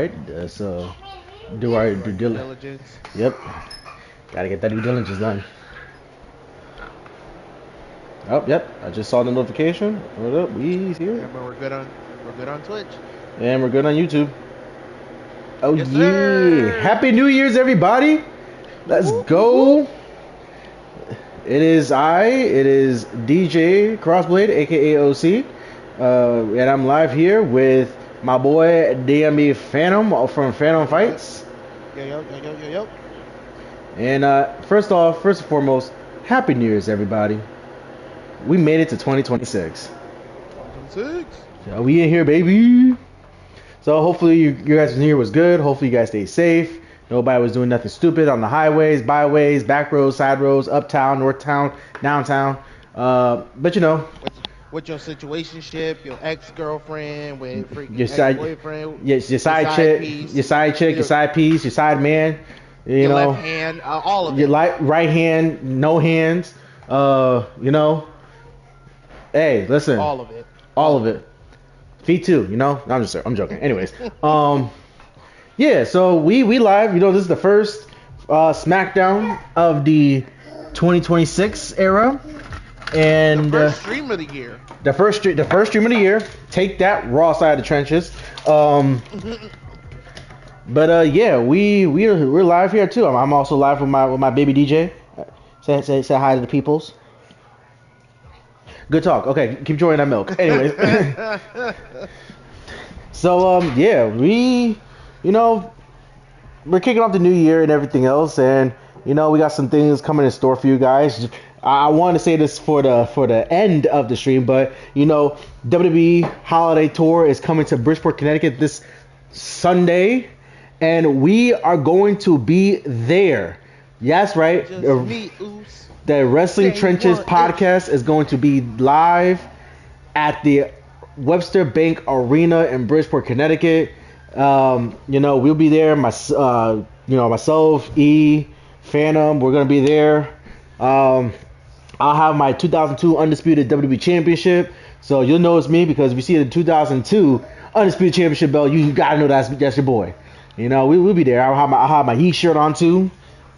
right. So do our due diligence. Yep. Gotta get that due diligence done. Oh, yep. I just saw the notification. What up? We's here. Remember, we're good on Twitch. And we're good on YouTube. Oh Yes, yeah! sir. Happy New Year's, everybody! Let's go. It is DJ Crossblade, aka OC, and I'm live here with my boy DMB Phantom from Phantom Fights. Yo. And first and foremost, Happy New Year's, everybody. We made it to 2026. 2026. So we in here, baby. So hopefully you guys' New Year was good. Hopefully you guys stay safe. Nobody was doing nothing stupid on the highways, byways, back roads, side roads, uptown, north town, downtown. But you know, with your situationship, your ex-girlfriend, with freaking your side ex-boyfriend, yes, your side chick, your side piece, your side man. You know, left hand, all of your it. right hand, no hands. You know. Hey, listen. All of it. All of it. Feet too. You know. I'm joking. Anyways. Yeah, so we live. You know, this is the first SmackDown of the 2026 era, and the first stream of the year. The first stream of the year. Take that, Raw side of the trenches. But yeah, we're live here too. I'm also live with my baby DJ. Say hi to the peoples. Good talk. Okay, keep enjoying that milk. Anyways. So yeah, you know, we're kicking off the new year and everything else, and you know, we got some things coming in store for you guys. I want to say this for the end of the stream, but you know, WWE Holiday Tour is coming to Bridgeport, Connecticut this Sunday, and we are going to be there. Yes, right. The Wrestling Trenches podcast is going to be live at the Webster Bank Arena in Bridgeport, Connecticut. You know, we'll be there. Myself, E, Phantom, we're gonna be there. I'll have my 2002 Undisputed WWE Championship, so you'll know it's me because if you see the 2002 Undisputed Championship belt, you gotta know that's your boy. You know, we'll be there. I'll have my Heat shirt on too.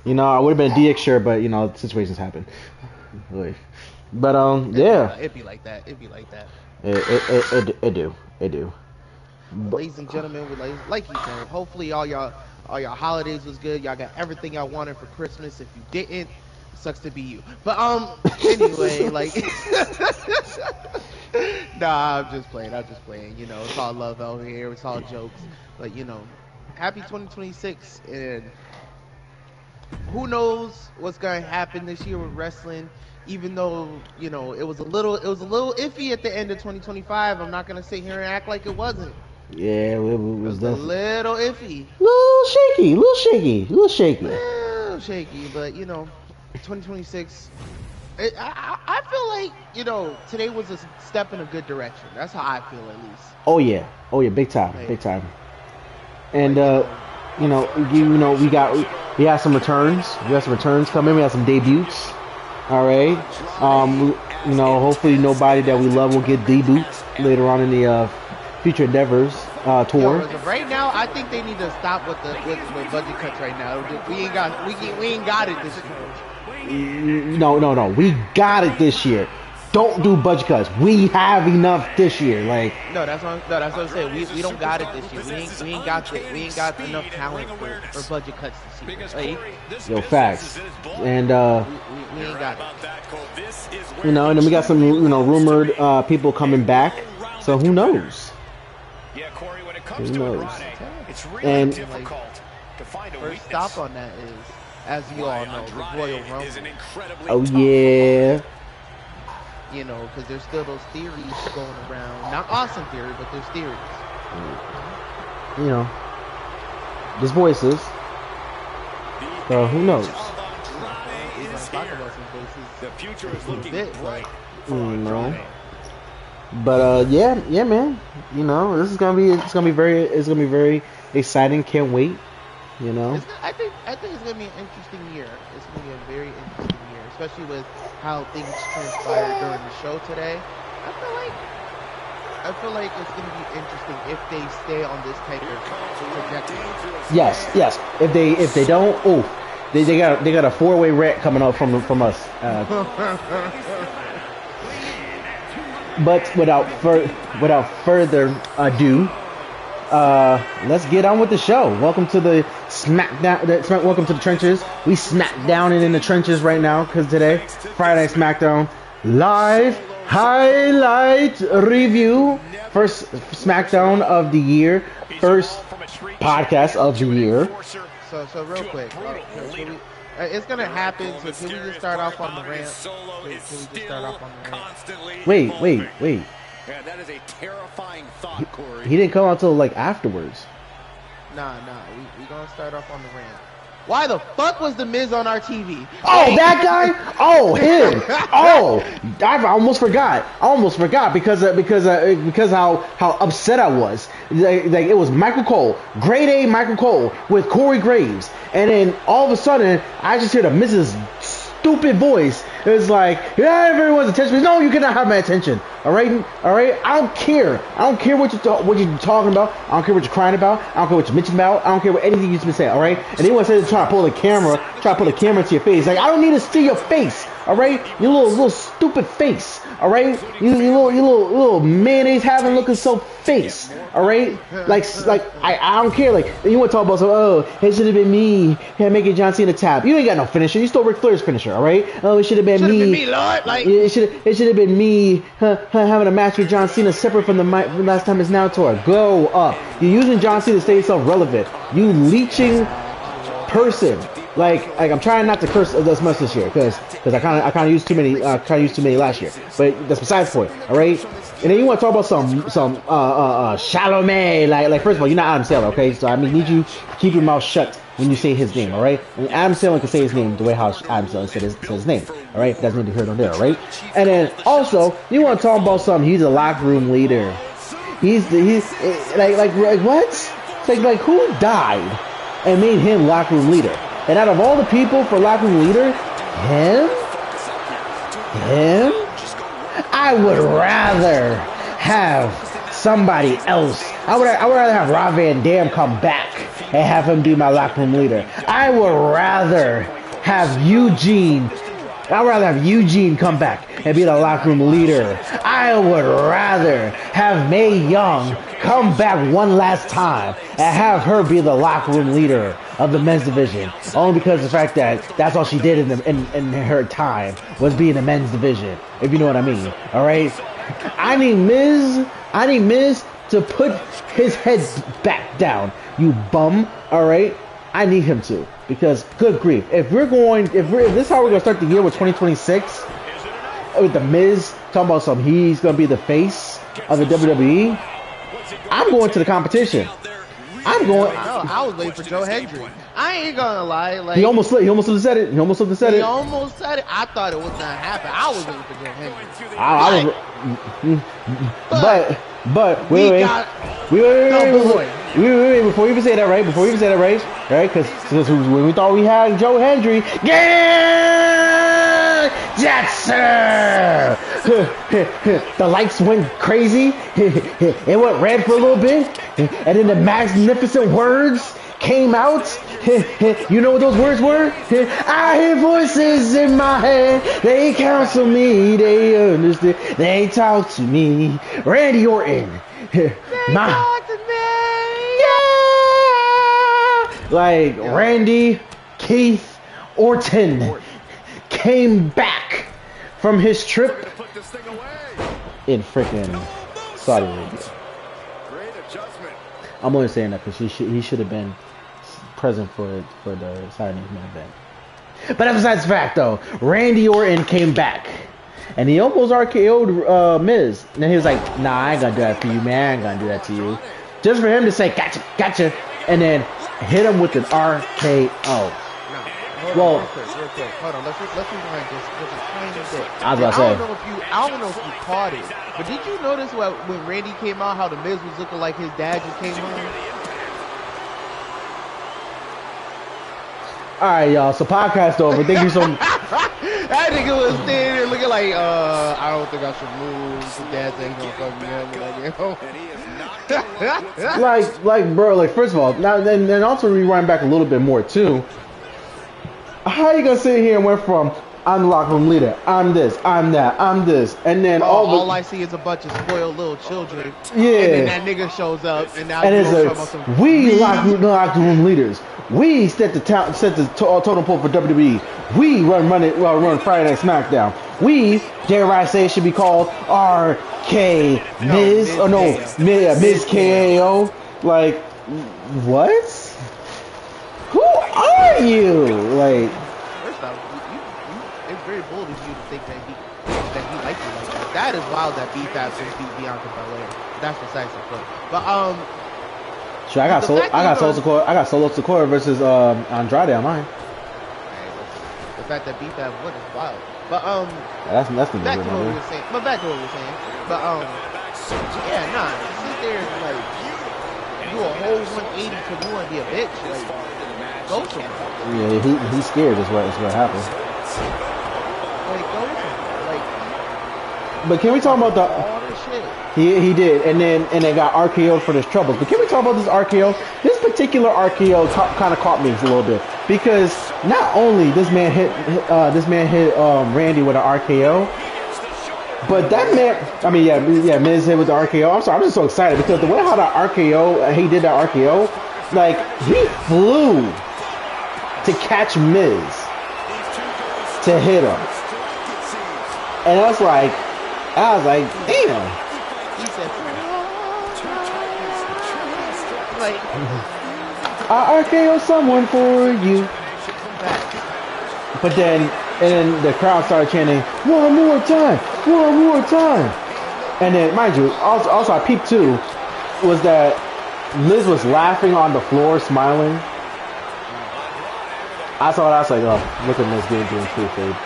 You know, I would have been a DX shirt, but you know, situations happen. But yeah. It'd be like that. It do. Ladies and gentlemen, like you said, hopefully all y'all holidays was good. Y'all got everything y'all wanted for Christmas. If you didn't, it sucks to be you. But anyway, like nah, I'm just playing. You know, it's all love over here. It's all jokes. But you know, happy 2026, and who knows what's gonna happen this year with wrestling. Even though, you know, it was a little iffy at the end of 2025. I'm not gonna sit here and act like it wasn't. Yeah, it was a little iffy. Little shaky. But you know, 2026. I feel like, you know, today was a step in a good direction. That's how I feel, at least. Oh yeah, big time. And you know, we have some returns. We have some returns coming. We have some debuts. All right. You know, hopefully nobody that we love will get debuts later on in the Future Endeavors tour. Right now, I think they need to stop with budget cuts right now. We ain't got it this year. No. We got it this year. Don't do budget cuts. We have enough this year. Like that's what I'm saying. We don't got it this year. We ain't got enough talent for budget cuts this year. Like, yo, facts. And we ain't got it. You know, and then we got some rumored people coming back. So who knows? Who knows? And first stop on that is, as you all know, the Royal Rumble. Oh yeah. You know, because there's still those theories going around. Not awesome theory, but there's theories. You know, there's voices. So who knows? We're gonna talk about some voices. The future is looking bright. But yeah, man. You know, it's gonna be very exciting. Can't wait. You know. I think it's gonna be an interesting year. It's gonna be a very interesting year, especially with how things transpired during the show today. I feel like I feel like it's gonna be interesting if they stay on this type of trajectory. Yes. If they don't, they got a 4-way rant coming up from us. But without further ado, let's get on with the show. Welcome to the Smackdown. Welcome to the trenches. We smack down in the trenches right now because today, Friday Night Smackdown live highlight review. First Smackdown of the year. First podcast of the year. So real quick, it's gonna happen. So can we just start off on the rant? Wait. Yeah, that is a terrifying thought, Corey. He didn't come out till like afterwards. Nah. We gonna start off on the rant. Why the fuck was the Miz on our TV? Oh, that guy? Oh, him? Oh, I almost forgot because how upset I was. Like it was Michael Cole, grade A Michael Cole with Corey Graves, and then all of a sudden I just hear the Mrs. stupid voice. It's like, yeah, everyone's attention. No, you cannot have my attention. All right. I don't care what you're talking about. I don't care what you're crying about. I don't care what you're mentioning about. I don't care what anything you've been saying. All right. And they want to try to pull the camera into your face. Like, I don't need to see your face. All right, your little stupid face. All right, you little mayonnaise having looking so face. All right, like I don't care. Like, you want to talk about it should have been me. Had making John Cena tap. You ain't got no finisher. You stole Ric Flair's finisher. All right. Oh, it should have been me. Lord. Like it should have been me having a match with John Cena separate from the last time it's now tour. Go up. You're using John Cena to stay yourself relevant. You leeching person. Like I'm trying not to curse as much this year because I kind of used too many last year, but that's besides the point. All right, and then you want to talk about some Chalamet, like first of all, you're not Adam Sandler, okay? So I need you to keep your mouth shut when you say his name, all right? And Adam Sandler can say his name the way how Adam Sandler said his name, all right? That's neither here nor there, all right? And then also you want to talk about something. He's a locker room leader. He's like what? It's like who died and made him locker room leader? And out of all the people for locker room leader, him, I would rather have somebody else. I would rather have Rob Van Dam come back and have him be my locker room leader. I would rather have Eugene come back and be the locker room leader. I would rather have Mae Young come back one last time and have her be the locker room leader of the men's division. Only because of the fact that that's all she did in her time was be in the men's division, if you know what I mean. All right. I need Miz to put his head back down. You bum. All right. I need him to, because good grief, if this is how we're gonna start the year with 2026 with the Miz talking about he's gonna be the face of the WWE. I'm going to the competition. I was waiting for Joe Hendry. I ain't gonna lie. Like he almost said it. He almost said it. I thought it was gonna happen. I was waiting for Joe Hendry. But wait, before you even say that, right? Right? Because when we thought we had Joe Hendry, yes, sir. The lights went crazy. It went red for a little bit, and then the magnificent words came out. You know what those words were? I hear voices in my head. They counsel me. They understand. They talk to me. Randy Orton. Talk to me. Yeah. Like Randy Keith Orton came back from his trip in freaking Saudi Arabia. I'm only saying that because he should have been present for the Saturday main event. But that's besides the fact, though. Randy Orton came back, and he almost RKO'd Miz. And then he was like, "Nah, I ain't gonna do that for you, man. I ain't gonna do that to you." Just for him to say, "Gotcha," and then hit him with an RKO. Real quick. Hold on. Let's rewind this just a tiny bit. I was about to say. I don't know if you caught it, but did you notice when Randy came out how the Miz was looking like his dad just came home? All right, y'all. So podcast over. Thank you so much. That nigga was standing there looking like, I don't think I should move. The dad said he's gonna fuck me up. like, bro, like, first of all, now then also rewind back a little bit more too. How you gonna sit here and went from I'm the locker room leader, I'm this, I'm that, I'm this, and then all I see is a bunch of spoiled little children. Yeah. And then that nigga shows up, and now it's like, we locker room leaders. We set the totem pole for WWE. We run Friday Night Smackdown. We, dare I say, it should be called RK Miz Miz KO. Like, what? Who are you? Like, first off, it's very bold of you to think that he likes you like that. That is wild that B-Fab just beat Bianca Belair. That's decisive, but sure, I got Solo Sikoa versus Andrade on mine. The fact that B-Fab won is wild. But that's back to what we were saying. But back to what we were saying. But yeah, nah. Sit there and like do a whole 180 because you want to be a bitch. Like go somewhere. Yeah, he's scared. Is what happened. Like go somewhere. Like. But can we talk about all this shit? He did, and then got RKO'd for his troubles. But can we talk about this RKO? This particular RKO kind of caught me a little bit because not only this man hit Randy with an RKO, but that man, Miz hit with the RKO. I'm sorry, I'm just so excited because the way how that RKO, he did that RKO, like he flew to catch Miz to hit him, and I was like, damn. He said, like, I RKO someone for you. But then the crowd started chanting, one more time. And then, mind you, also I peeped too, was that Liz was laughing on the floor, smiling. I saw that, I was like, oh, look at Liz doing kayfabe.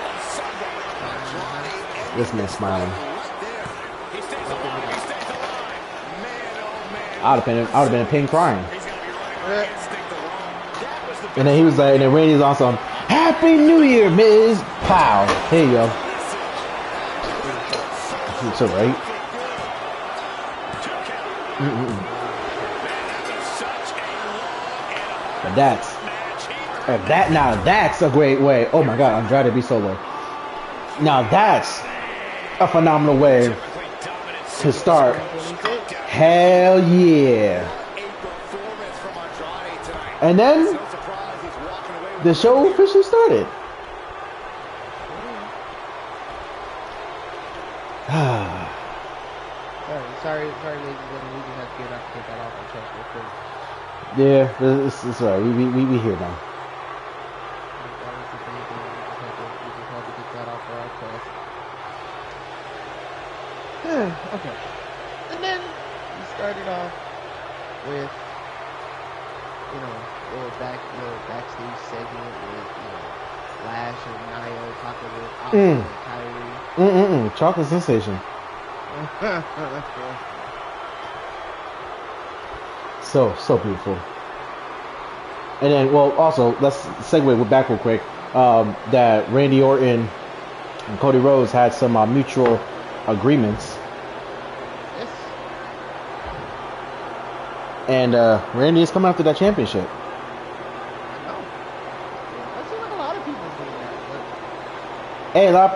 This man's smiling. I would have been in pain crying. And then he was like, and then Randy's on some Happy New Year, Miz. Pow. Here you go. It's alright. But that's a great way. Oh my God, Andrade be solo. Now that's a phenomenal way to start. Hell yeah. And then the show officially started. sorry, ladies and gentlemen. We just have to get that off our chest real quick. Yeah, it's alright. We here now. Okay. And then we started off with, little backstage segment with, Lash and Nia talking with Oscar and Kyrie. Chocolate sensation. So beautiful. And then, well, also, let's segue back real quick. That Randy Orton and Cody Rhodes had some mutual agreements. Yes. And Randy is coming after that championship. I know. That seems like a lot of people doing that. Hey, a lot of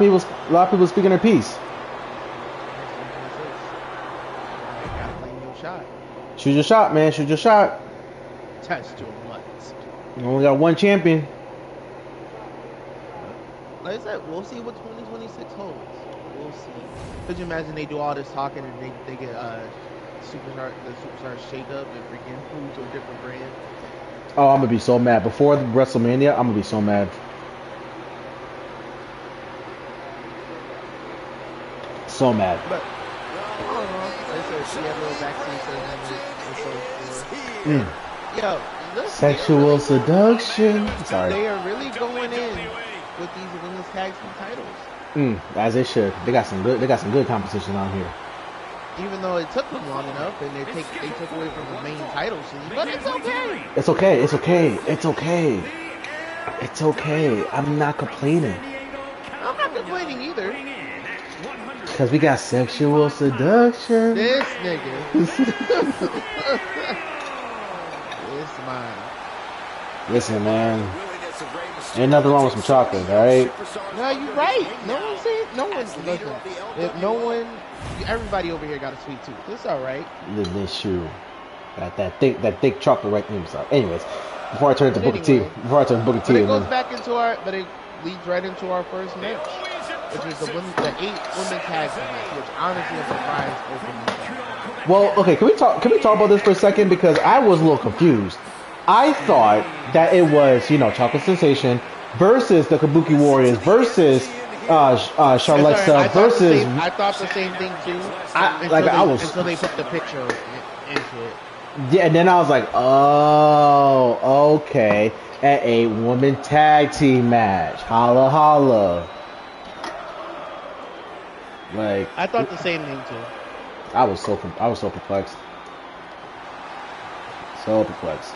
people speaking their piece. I gotta claim your shot. Shoot your shot, man. Shoot your shot. Touch to a mutt. You only got one champion. Like I said, we'll see what 2026 holds. We'll see. Could you imagine they do all this talking and they get the superstar shake up and freaking move to a different brand? Oh, I'm gonna be so mad. Before WrestleMania, I'm gonna be so mad. So mad. But I don't know. Like I said, she had a little backstage segment and so forth. Yo, look, Sexual seduction. Sorry. They are really going in with these women's tag team titles. As they should. They got some good competition on here. Even though it took them long enough and they took away from the main title scene, but it's okay. It's okay. It's okay. It's okay. It's okay. I'm not complaining. cheating either. Because we got sexual seduction. This nigga. This man. Listen, man. Ain't nothing wrong with some chocolate, alright? No, you're right. No one's saying. No one's listen. If no one, everybody over here got a sweet tooth. It's all right. This shoe. Got that thick chocolate right in inside. Anyways, before I turn to Booker T. But it goes back into but it leads right into our first match, which is the 8 women tag team match, which honestly is surprised opening. Well, okay, can we talk about this for a second? Because I was a little confused. I thought that it was, Chocolate Sensation versus the Kabuki Warriors versus Charlotte versus. I thought the same thing too. Until they put the picture into it. Yeah, and then I was like, oh, okay, an 8-woman tag team match, holla holla. Like, I thought the same thing too. I was so perplexed. So perplexed.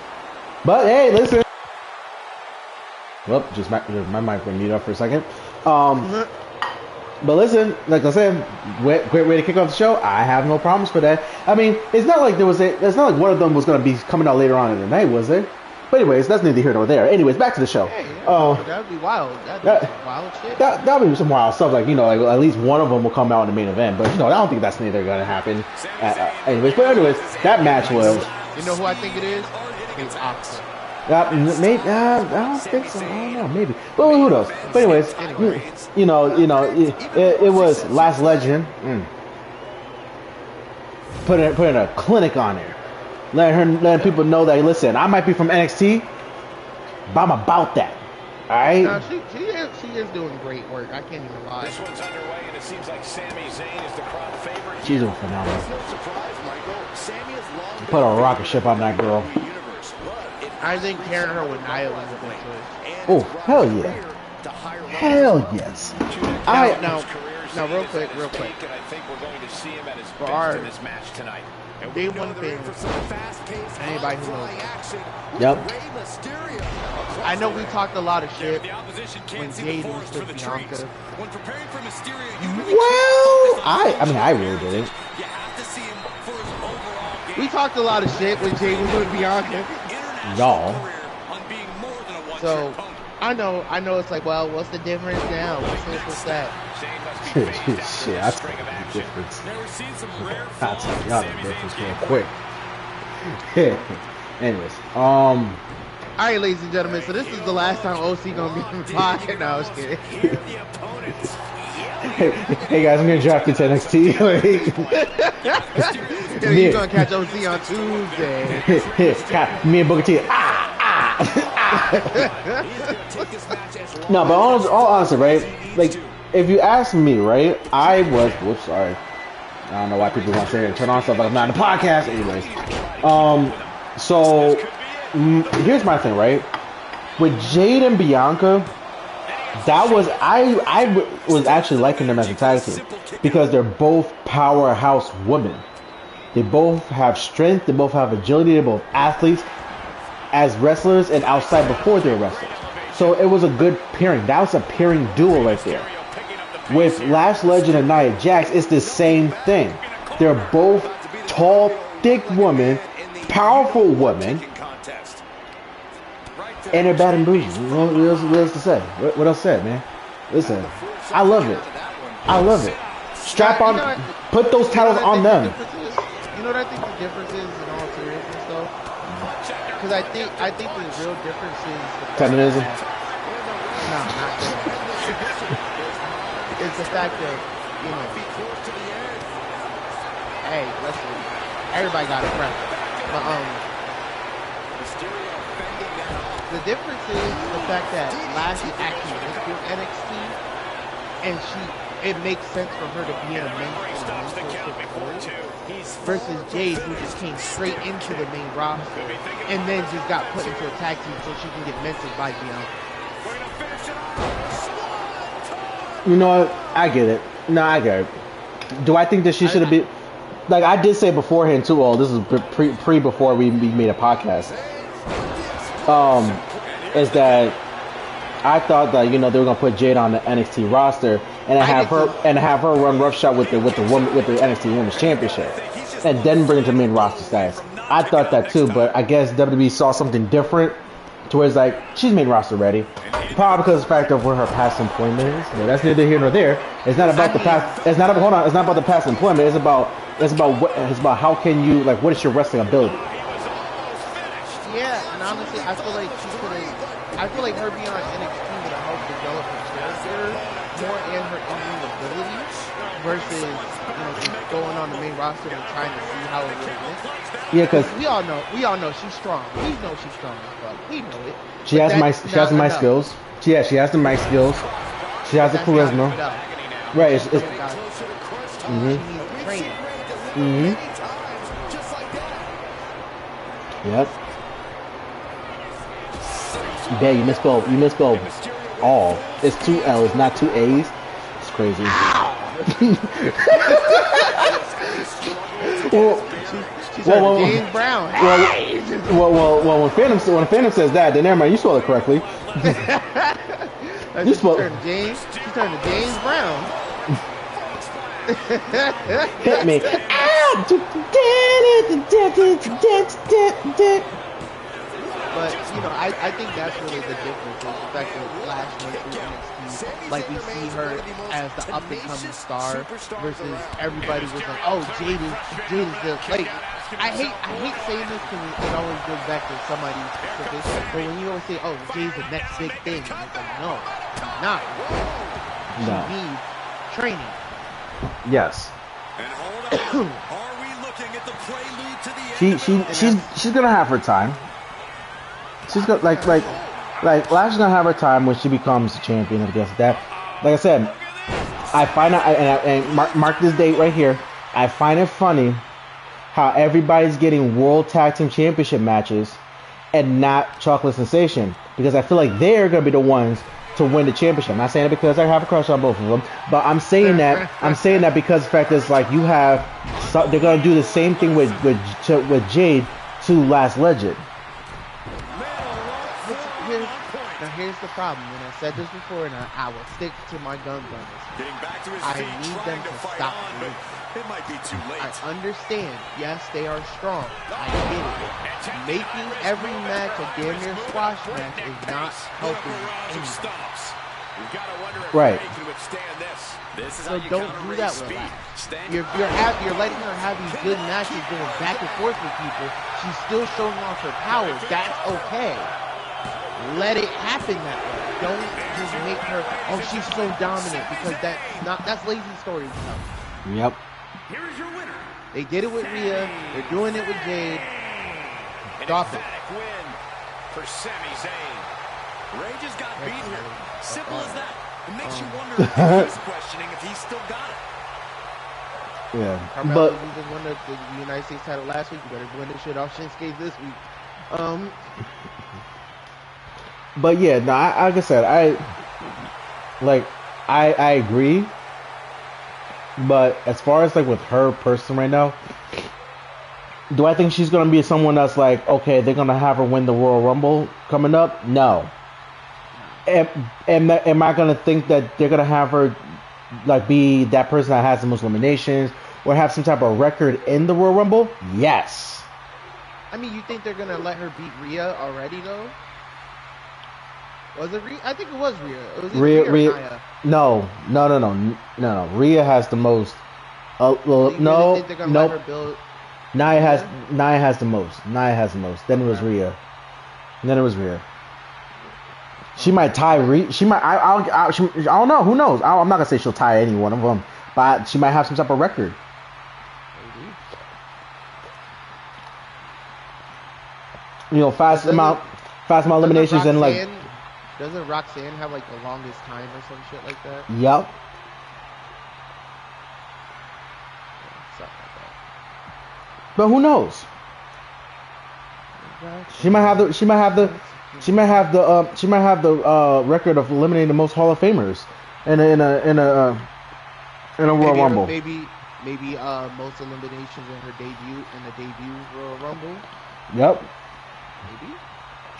But hey, listen. Well, just my mic went mute up for a second. But listen, like I said, great way to kick off the show. I have no problems for that. I mean, it's not like it's not like one of them was going to be coming out later on in the night, was there? But anyways, that's neither here nor there. Anyways, back to the show. Hey, that'd be wild. That'd be some wild shit. That'd be some wild stuff. Like, like at least one of them will come out in the main event. But I don't think that's neither going to happen. Anyways, that match was. You know who I think it is? It's Oxford. Maybe I don't think so. I don't know. Maybe. Well, who knows? But anyways, it was Last Legend. Putting a clinic on her, letting people know that listen, I might be from NXT, but I'm about that. All right. No, she is doing great work. I can't even lie. This one's underway, and it seems like Sami Zayn is the crowd favorite. She's doing phenomenal. No surprise, Michael. Sami has long Put a rocket ship on that girl. I think carrying her with Nia was a good choice. Oh, hell yeah. Hell yes. Now, real quick. I think we're going to see him at his For best in this match tonight. Day one thing, anybody who knows. Yep. I know we talked a lot of shit when Jade was with Bianca. Well, I really didn't. We talked a lot of shit when Jade was with Bianca. Y'all. So, I know it's like, well, what's the difference now? What's this, what's that? Shit, I tell you the difference. I'll tell y'all the difference real quick. Anyways, Alright, ladies and gentlemen, so this is the last time OC gonna be in the pocket. No, I was kidding. Hey guys, I'm gonna draft into NXT. You're gonna catch OC on Tuesday. Me and Booker T. No, but all honestly, right? Like, if you ask me, right, whoops, sorry. I don't know why people want to say it and turn on stuff like I'm not in the podcast. Anyways, so here's my thing, right? With Jade and Bianca, I was actually liking them as a tag team because they're both powerhouse women. They both have strength. They both have agility. They're both athletes as wrestlers and outside before they're wrestlers. So it was a good pairing. That was a pairing duo right there. With Last Legend and Nia Jax, it's the same thing. They're both tall, thick women, powerful women, and they're bad and bougie. What else to say? What else said, man? Listen, I love it. Strap on, put those titles on them. You know what I think the difference is in all seriousness, though? Because I think the real difference is feminism. No, not that. It's the fact that, hey, listen, everybody got a preference. But the difference is the fact that Lashley actually went through NXT, and it makes sense for her to be in a main roster versus Jade, who just came straight into the main roster and then just got put into a tag team so she can get mentored by Bianca. You know what? I get it. No, I get it. Do I think that she should have been... Like, I did say beforehand, too. Oh, this is before we made a podcast. Is that I thought that, they were going to put Jade on the NXT roster and I have could her run roughshod with the NXT Women's Championship, and then bring it to main roster status. I thought that too, but I guess WWE saw something different, to where it's like she's main roster ready. Probably because of the fact of where her past employment is. But that's neither here nor there. It's not about the past. It's not about, hold on. It's not about the past employment. It's about how can you, like, what is your wrestling ability? Yeah, and honestly, I feel like her being on NXT would have helped develop her character more and her in-ring ability versus just going on the main roster and trying to see how it really is. Yeah, because we all know she's strong. We know she's strong as fuck. We know it. She has the mic skills. She has the mic skills. She has the charisma. Right. It's training. Yep. Yeah, you misspelled all. It's 2 L's, not 2 A's. It's crazy. Well, James Brown. Well, when Phantom says that, then never mind. You spelled it correctly. She turned to James Brown. Hit me. But I think that's really the difference. Is the fact that Lash went through NXT, like we see her as the up and coming star, versus everybody was like, oh, Jade is the, like. I hate saying this because it always goes back to somebody specific. But when you always say, "Oh, Jay's the next big thing," it's like, no, she's not. She needs training. Yes. And hold on. Are we looking at the prelude to the end? She's gonna have her time. She's gonna like Lash is gonna have her time when she becomes a champion. I guess that. Like I said, I find out and mark this date right here. I find it funny how everybody's getting World Tag Team Championship matches and not Chocolate Sensation, because I feel like they're gonna be the ones to win the championship. I'm not saying it because I have a crush on both of them, but I'm saying that because the fact is, like, they're gonna do the same thing with Jade to Last Legend. Here's the problem. And I said this before, and I will stick to my guns on this. I need them to stop moving. It might be too late. I understand. Yes, they are strong. I get it. Making every match a damn near squash match is not helping anyone. Right. So don't do that with her. You're letting her have these good matches going back and forth with people. She's still showing off her powers. That's okay. Let it happen that way. Don't just make her, oh, she's so dominant, because that's lazy storytelling. Yep. Here is your winner. They did it with Rhea. They're doing it with Jade. Stop it. Win for Sami Zayn. Ray just got beaten here. Simple as that. It makes you wonder if he's questioning if he's still got it. Yeah. Carmelo, you just won the United States title last week. You better win this shit off Shinsuke this week. But yeah, no, like I said, I agree. But as far as like with her person right now, do I think she's gonna be someone that's like, okay, they're gonna have her win the Royal Rumble coming up? No. Am I gonna think that they're gonna have her like be that person that has the most eliminations or have some type of record in the Royal Rumble? Yes. I mean, you think they're gonna let her beat Rhea already though? Was it Rhea? I think it was Rhea. It was Rhea or Nia. No. Rhea has the most. Nope. Nia has the most. Then it was Rhea. She might tie Rhea. She might. I don't know. Who knows? I'm not gonna say she'll tie any one of them, but she might have some type of record. Maybe. Fast amount eliminations and like. Doesn't Roxanne have like the longest time or some shit like that? Yep. But who knows? She might have the record of eliminating the most Hall of Famers in a Royal Rumble. Maybe most eliminations in the debut Royal Rumble. Yep.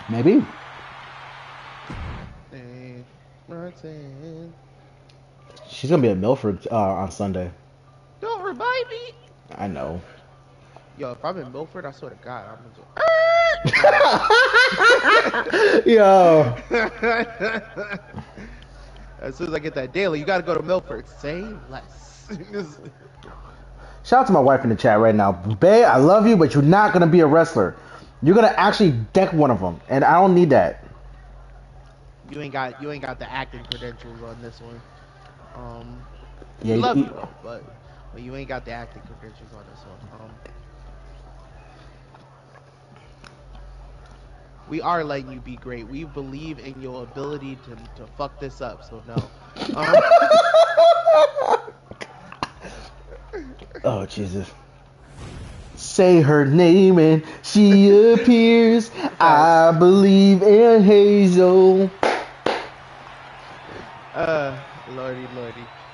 Maybe. She's gonna be at Milford on Sunday. Don't remind me. I know. Yo, if I'm in Milford, I swear to God, I'm gonna Yo. As soon as I get that daily, you gotta go to Milford. Say less. Shout out to my wife in the chat right now. Bae, I love you, but you're not gonna be a wrestler. You're gonna actually deck one of them, and I don't need that. You ain't got the acting credentials on this one. Yeah, love you though, but you ain't got the acting credentials on this one. We are letting you be great. We believe in your ability to fuck this up. So no. Oh Jesus. Say her name and she appears. I believe in Hazel. Lordy.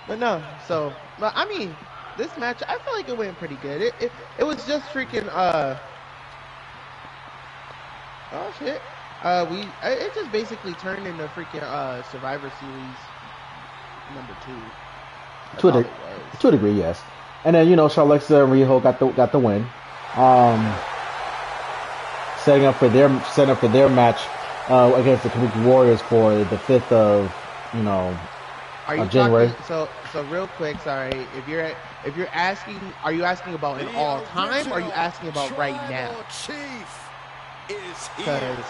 But no, so I mean, this match I feel like it went pretty good. It was just freaking oh shit. It just basically turned into freaking Survivor Series number 2. To a degree, yes. And then Charlexa and Riho got the win. Setting up for their match against the Kabuki Warriors for the 5th of January. So real quick, sorry, if you're asking, are you asking about an all time, or are you asking about right now? Because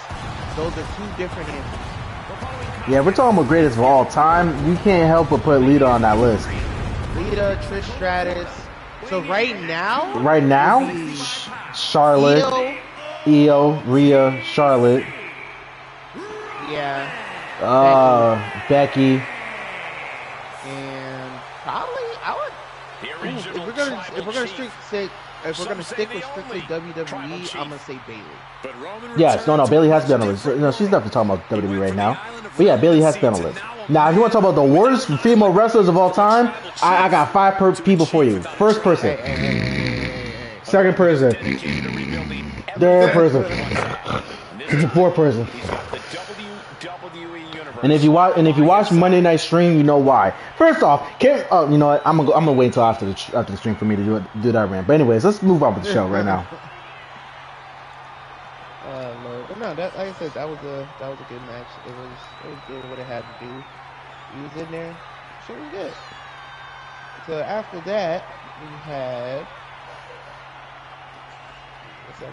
those are 2 different answers. Yeah, we're talking about greatest of all time. You can't help but put Lita on that list. Lita, Trish Stratus. So right now, Charlotte, Io, Rhea, Charlotte. Yeah. Becky. And probably I would. If we're gonna stick with strictly WWE, I'm gonna say Bayley. Yes, no, Bayley has to be on the list. No, she's definitely talking about WWE right now. But yeah, Bayley has to be on the list. Now, if you want to talk about the worst female wrestlers of all time, I got 5 people for you. First person. Second person. Third person. Fourth person. And if you watch Monday Night Stream, you know why. First off, you know what? I'm gonna wait until after the stream for me to do that rant. But anyways, let's move on with the show right now. Lord. But no, like I said, that was a good match. It was good what it had to do. He was in there. Shit was good. So after that, we had.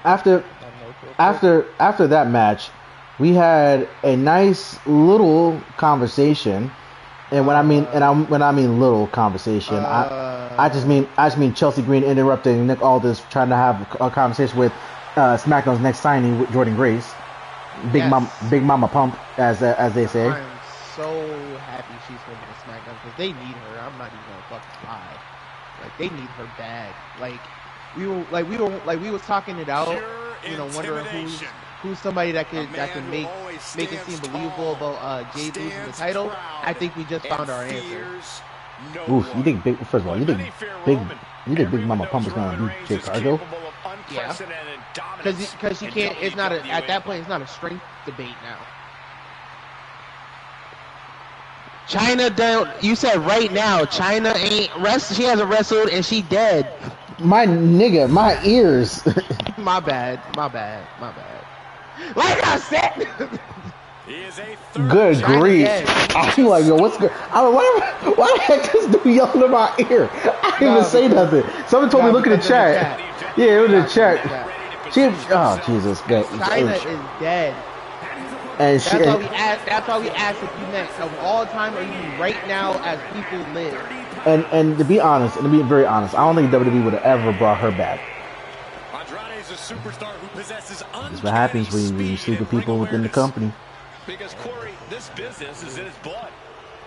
After that match, we had a nice little conversation, and when I mean little conversation, I just mean Chelsea Green interrupting Nick Aldis trying to have a conversation with SmackDown's next signing with Jordan Grace, Big Mama Pump, as they say. I'm so happy she's going to SmackDown because they need her. I'm not even gonna fucking lie. Like they need her bad. Like we was talking it out, wondering who's somebody that can make it seem believable about Jade losing the title. I think we just found our answer. Oof, you think Big Mama Pump is gonna beat Jade Cargill? Yeah, because she can't. It's not at that point. It's not a strength debate now. China don't. You said right now. China ain't wrestled. She hasn't wrestled and she dead. My nigga, my ears. My bad. Like I said. Good grief. I'm like, yo, what's good? I'm like, why the heck is this dude yelling in my ear? I didn't even say nothing. Someone told me look at the chat. Yeah, it was in the chat. Oh, Jesus. China is dead. And that's why we asked if you meant of all time or you mean right now as people live. And to be honest, and to be very honest, I don't think WWE would have ever brought her back. That's what happens when you sleep with people within the company. Because Corey, this business is in his blood.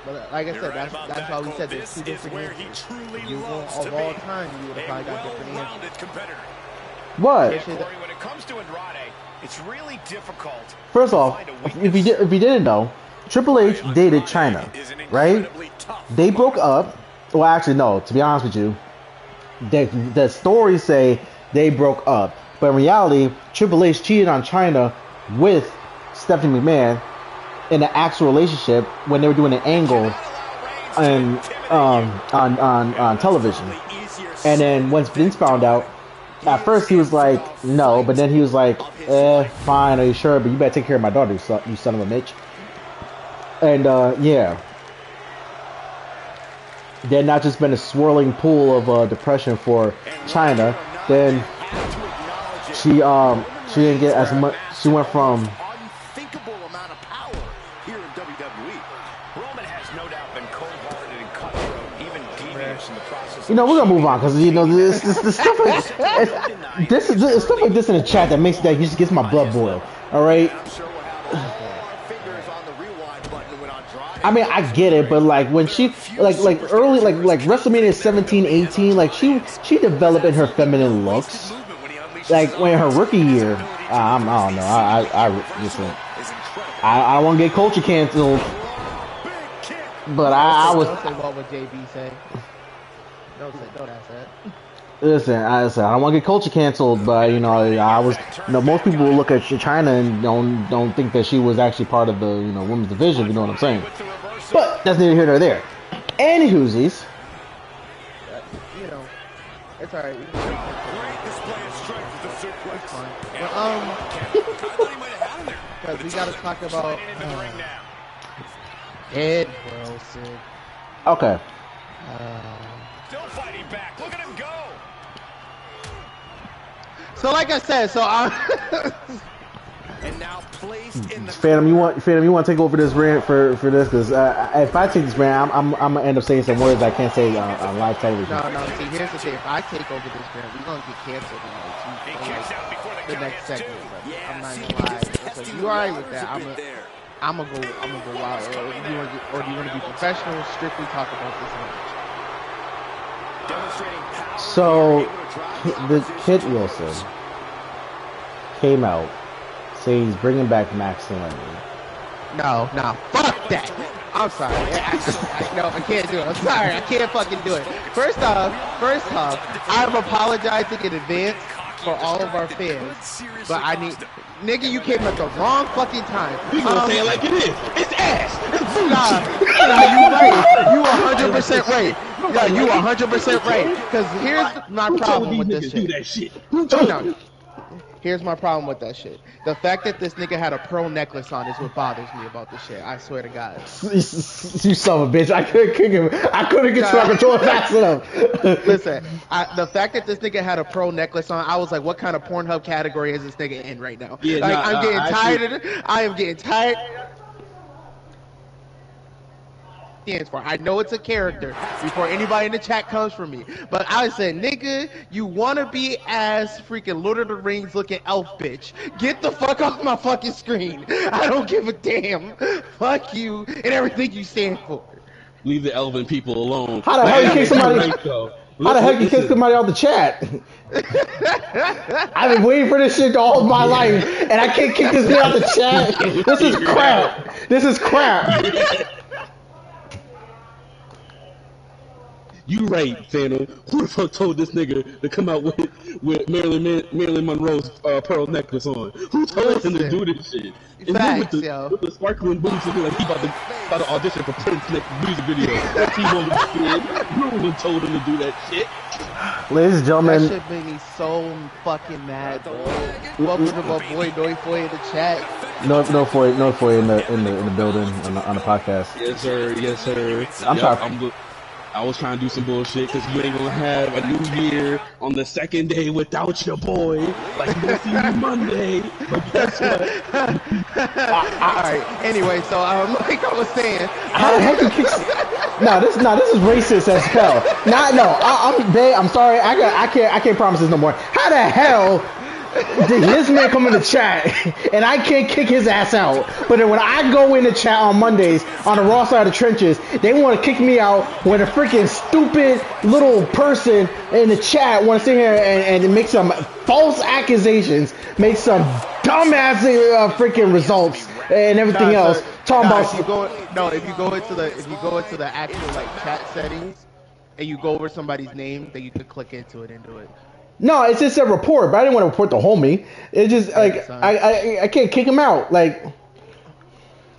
But like I said, that's why we said there's 2 different answers. You of all time, you would have probably got different answers. What? Corey, when it comes to Andrade, it's really difficult. First off, if you didn't know, Triple H dated China, right? They broke up. Well, actually, no. To be honest with you, the stories say they broke up, but in reality, Triple H cheated on China with Stephanie McMahon in an actual relationship when they were doing an angle and on television. And then once Vince found out, at first he was like, no, but then he was like, fine, are you sure? But you better take care of my daughter, you son of a bitch. And yeah. Then not just been a swirling pool of depression for China. Then she didn't get as much. She went from unthinkable amount of power here in WWE. Roman has no doubt been cold-hearted and cutthroat, even devious in the process. we're gonna move on because this stuff like this is stuff like this in the chat that makes that just gets my blood boil. All right. I mean, I get it, but like when she like early like WrestleMania 17, 18, like she developed in her feminine looks. Like when her rookie year, I don't know. I don't want to get culture canceled, but I was. Don't say what would JB say. Don't ask that. Listen, I don't want to get culture canceled, but I was. Most people will look at China and don't think that she was actually part of the women's division. You know what I'm saying? But that's neither here nor there. And whoosies. It's alright. Because we gotta talk about Ed Wilson. Okay. Still fighting back. Look at him go. So like I said, And now placed in the Phantom, you want to take over this rant for this? Because if I take this rant, I'm gonna end up saying some words I can't say on live television. No. See, here's the thing: if I take over this rant, we're gonna get canceled in the next segment. Yeah, I'm not gonna lie. So if you alright with that, I'm gonna go wild. Or do you want to be professional? Strictly talk about this match. So the Kid Wilson came out saying he's bringing back Max Landry. No, fuck that. I'm sorry. I can't do it. I'm sorry. I can't fucking do it. First off, I'm apologizing in advance for all of our fans, but I need, nigga, you came at the wrong fucking time. We gonna say it like it is. It's ass. Nah, you right. You 100% right. Yeah, you 100% right. Because here's my problem with this shit. Do that shit? Who told you? Here's my problem with that shit. The fact that this nigga had a pearl necklace on is what bothers me about this shit. I swear to God. You son of a bitch. I couldn't kick him. I couldn't control fast enough. Listen, the fact that this nigga had a pearl necklace on, I was like, what kind of Pornhub category is this nigga in right now? Yeah, like, I'm getting tired of it. I am getting tired. For. I know it's a character before anybody in the chat comes for me, but I said, nigga, you wanna be ass freaking Lord of the Rings looking elf bitch. Get the fuck off my fucking screen. I don't give a damn. Fuck you and everything you stand for. Leave the elven people alone. How the hell you kick somebody? How the heck you kick somebody out the chat? I've been waiting for this shit all my life, and I can't kick this nigga out the chat. This is crap. This is crap. You right, Phantom. Who the fuck told this nigga to come out with Marilyn Monroe's pearl necklace on? Who told him to do this shit? And Facts, with the sparkling boots looking like he about to audition for Prince next music video. He won't be scared. No one told him to do that shit. Ladies and gentlemen, that shit made me so fucking mad, bro. Welcome to my boy Noifoy in the chat. No for in the building on the podcast. Yes sir. I'm sorry. I was trying to do some bullshit because you ain't gonna have a new year on the second day without your boy. Like you gonna see you Monday. But guess what? Alright, anyway, so like I was saying, how the heck you kick? This is racist as hell. I'm sorry. I can't promise this no more. How the hell did this man come in the chat and I can't kick his ass out? But then when I go in the chat on Mondays on the Raw side of the trenches, they want to kick me out when a freaking stupid little person in the chat want to sit here and make some false accusations, make some dumbass freaking results and everything else. Talking about if you go into the actual like chat settings and you go over somebody's name, then you can click into it and do it. No, it's just a report, but I didn't want to report the homie. It's just like I can't kick him out. Like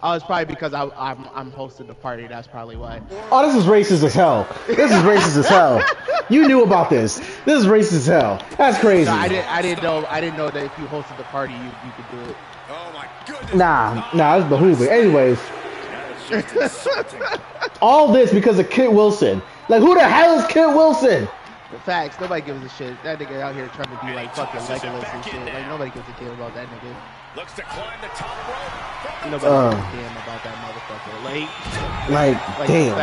Oh, it's probably because I'm hosting the party. That's probably why. Oh, this is racist as hell. This is racist as hell. You knew about this. This is racist as hell. That's crazy. No, I didn't know that if you hosted the party, you could do it. Oh my goodness. Nah, it's behooving. Anyways, all this because of Kit Wilson. Like, who the hell is Kit Wilson? The facts, nobody gives a shit. That nigga out here trying to be like fucking Legolas and shit. Like nobody gives a damn about that nigga. Looks to climb the top rope. Nobody gives a damn about that motherfucker. Like damn.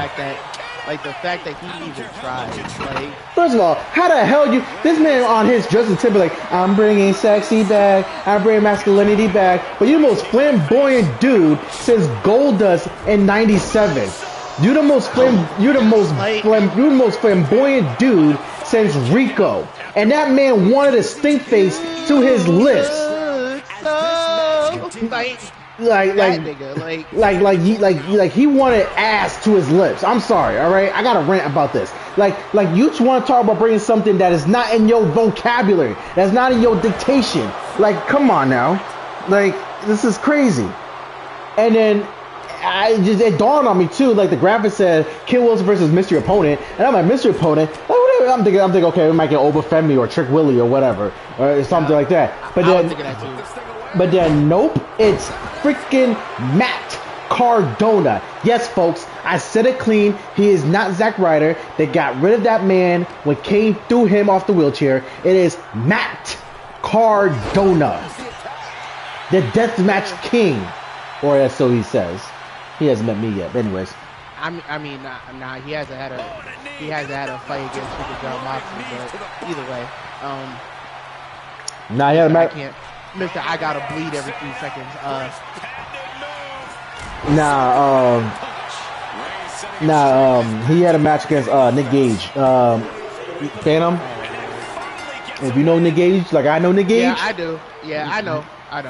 The fact that he even tried. Like, First of all, how the hell this man on his Justin Timberlake, I'm bringing sexy back, I'm bringing masculinity back, but you're the most flamboyant dude since Goldust in '97. You're the most flamboyant dude since Rico, and that man wanted a stink face to his lips. Like he wanted ass to his lips. I'm sorry, all right. I got to rant about this. Like you just want to talk about bringing something that is not in your vocabulary, that's not in your dictation. Like, come on now, like this is crazy. And then it dawned on me too. Like the graphic said, Kit Wilson versus mystery opponent, and I'm like, mystery opponent. Like, whatever. I'm thinking, okay, we might get Obafemi or Trick Willie or whatever, or something like that. But then, nope, it's freaking Matt Cardona. Yes, folks, I said it clean. He is not Zack Ryder. They got rid of that man when Kane threw him off the wheelchair. It is Matt Cardona, the Deathmatch King, or so he says. He hasn't met me yet, but anyways. I mean, nah, he hasn't had a fight against Super John Moxley, but either way, Nah, he had a match. Mister, I gotta bleed every 3 seconds. He had a match against Nick Gage. Phantom. If you know Nick Gage, like I know Nick Gage. Yeah, I do. Yeah, I know.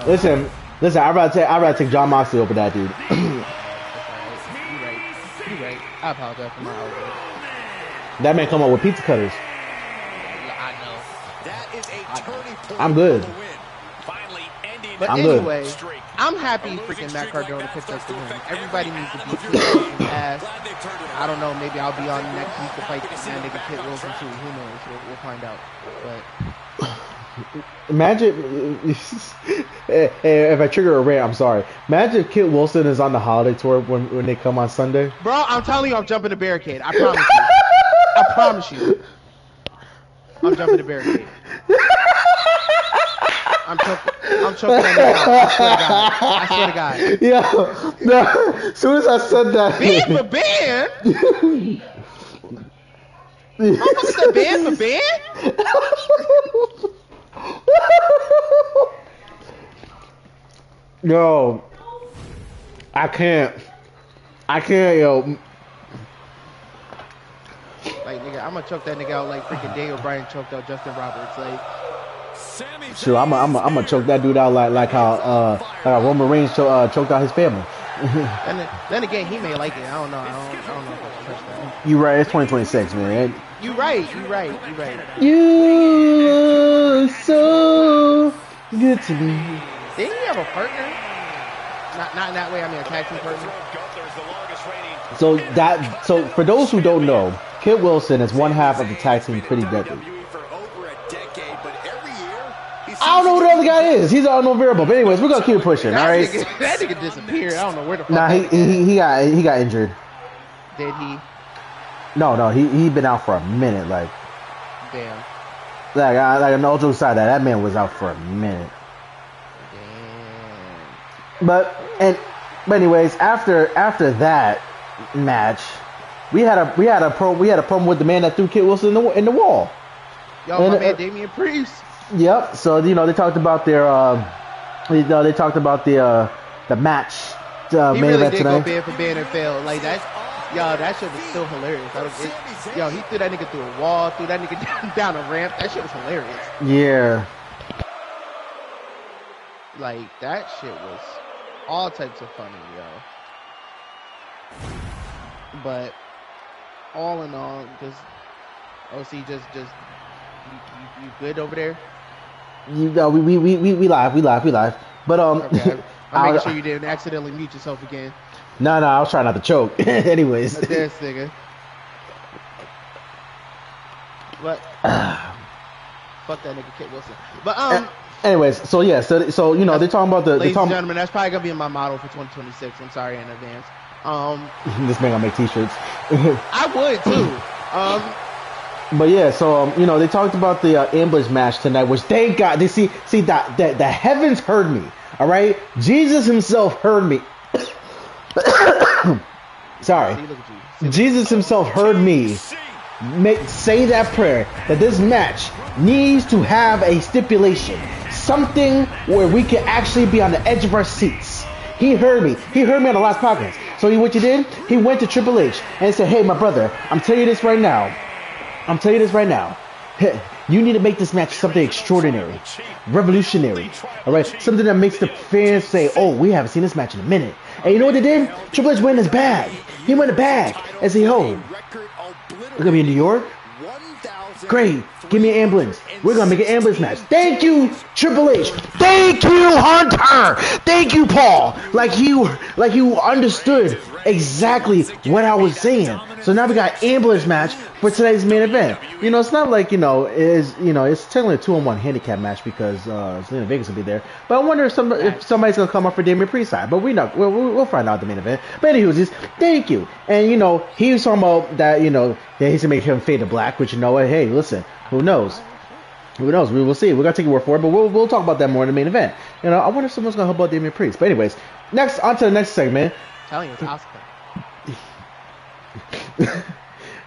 Listen. I'd rather take John Moxley over that dude. You're right. I apologize for my outburst. That man come up with pizza cutters. I know. That is a turning point. I'm good. But anyway, I'm happy freaking Matt Cardona picked up the win. Everybody needs to be his ass. I don't know, maybe I'll be on next week to fight that nigga Kit Wilson too. Who knows? We'll find out. But imagine if I trigger a rant, I'm sorry. Imagine if Kit Wilson is on the holiday tour when they come on Sunday. Bro, I'm telling you, I'm jumping the barricade. I promise you. I promise you. I'm jumping the barricade. I'm choking that nigga out. I swear to God. Yeah. No, as soon as I said that. Ban for ban? Motherfucker said ban for ban? Yo. I can't, yo. Like, nigga, I'm gonna choke that nigga out like freaking Daniel Bryan choked out Justin Roberts. Like, sure, I'm gonna choke that dude out like how Roman Reigns choked out his family. then again, he may like it. I don't know. I don't know if I can touch that. You right. It's 2026, man. You right. You so good to me. Didn't he have a partner? Not in that way. I mean, a tag team partner. So for those who don't know, Kit Wilson is one half of the tag team Pretty Deadly. I don't know who the other guy is. He's an unknown variable. But anyways, we're gonna keep pushing. All right. That nigga disappeared. I don't know where the fuck. Nah, he got injured. Did he? No, he been out for a minute. Like, damn. Like no joke aside, that man was out for a minute. Damn. But anyways, after that match, we had a problem with the man that threw Kit Wilson in the wall. Yo, my man Damian Priest. Yep. So they talked about their the match. He main really event did tonight. go band for band and fail. Like that. Yo, that shit was still hilarious. Yo, he threw that nigga through a wall, threw that nigga down a ramp. That shit was hilarious. Yeah. Like that shit was all types of funny, yo. But all in all, just OC, just you good over there? We live. But Okay. I'm making sure you didn't accidentally mute yourself again. No, I was trying not to choke. Anyways. This nigga. But fuck that nigga Kit Wilson. But anyways, so yeah, so you know they're talking about the. Ladies and gentlemen, that's probably gonna be my model for 2026. I'm sorry in advance. This man gonna make T-shirts. I would too. But yeah, so you know they talked about the ambush match tonight, which thank God they see that the heavens heard me. All right, Jesus himself heard me. Sorry, Jesus himself heard me. Say that prayer that this match needs to have a stipulation, something where we can actually be on the edge of our seats. He heard me on the last podcast. So what he did, he went to Triple H and said, hey my brother, I'm telling you this right now, you need to make this match something extraordinary, revolutionary, all right, something that makes the fans say, oh, we haven't seen this match in a minute. And you know what they did? Triple H went in his bag. He went in the bag and said, oh, we're gonna be in New York? Great, give me an ambulance. We're gonna make an ambulance match. Thank you, Triple H. Thank you, Hunter. Thank you, Paul. Like you understood exactly what I was saying. So now we got ambulance match for today's main event. You know, it's not like it's technically a 2-on-1 handicap match because Zelina Vega's gonna be there. But I wonder if somebody's gonna come up for Damian Priest side. But we'll find out the main event. But anyways, thank you. And he was talking about that that he's gonna make him fade to black. Which hey, listen, who knows? Who knows? We will see. We're gonna take your word for it, but we'll talk about that more in the main event. I wonder if someone's gonna help out Damian Priest. But anyways, next on to the next segment. I'm telling you, it's Oscar.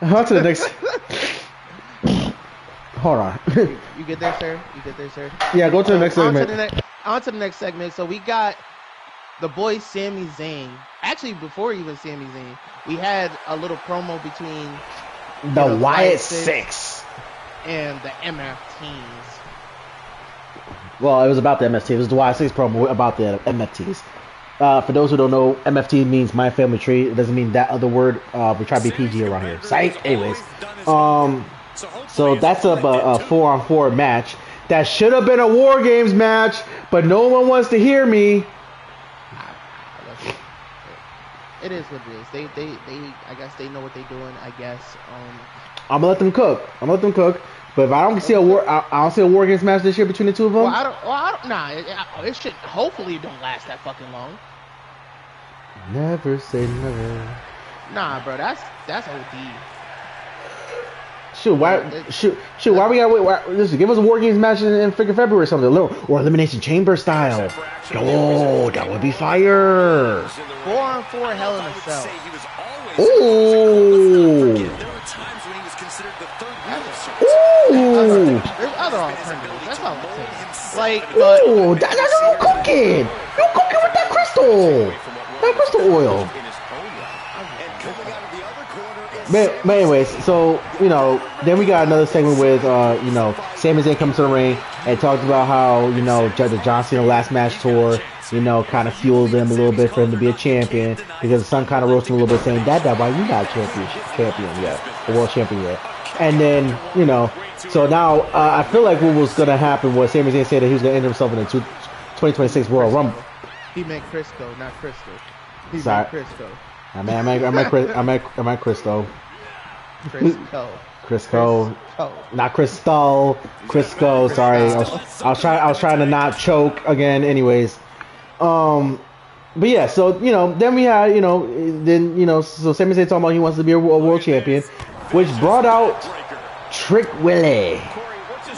On to the next. Hold on. You get there, sir? Yeah, go to the next segment. On to the next segment. So we got the boy Sami Zayn. Actually, before even Sami Zayn, we had a little promo between the Wyatt Six and the MFTs. Well, it was about the MFT. It was the Wyatt Six promo about the MFTs. For those who don't know, MFT means My Family Tree. It doesn't mean that other word. We try to be PG around here. Psych. Anyways, so that's a 4-on-4 match that should have been a War Games match, but no one wants to hear me. It is what it is. They I guess they know what they're doing. I guess. I'm gonna let them cook. But if I don't see a War Games match this year between the two of them. It should. Hopefully, it don't last that fucking long. Never say never. Nah, bro, that's OD. Shoot, why we gotta wait? Listen, give us a War Games match in freaking February or something, or Elimination Chamber style. Oh, that would be fire. 4-on-4 Hell in a Cell. Ooh. There's other alternatives. That's all I'm saying. Ooh, that's no cooking. No cooking with that crystal. That crystal oil. But anyways, so then we got another segment with Sami Zayn comes to the ring and talked about how the John Cena last match tour kind of fueled him a little bit for him to be a champion because the son kind of roasted him a little bit saying Dad, why you not champion yet, the world champion yet? And then so now I feel like what was gonna happen was Sami Zayn said that he was gonna enter himself in the 2026 Royal Rumble. He meant Crisco, not Crystal. He Sorry. meant Crisco. I meant Cristo. Crisco. Not Crystal. Crisco. Sorry, I was trying to not choke again. Anyways, but yeah. So then we had so Sami Zayn talking about he wants to be a world champion, which brought out Trick Willie.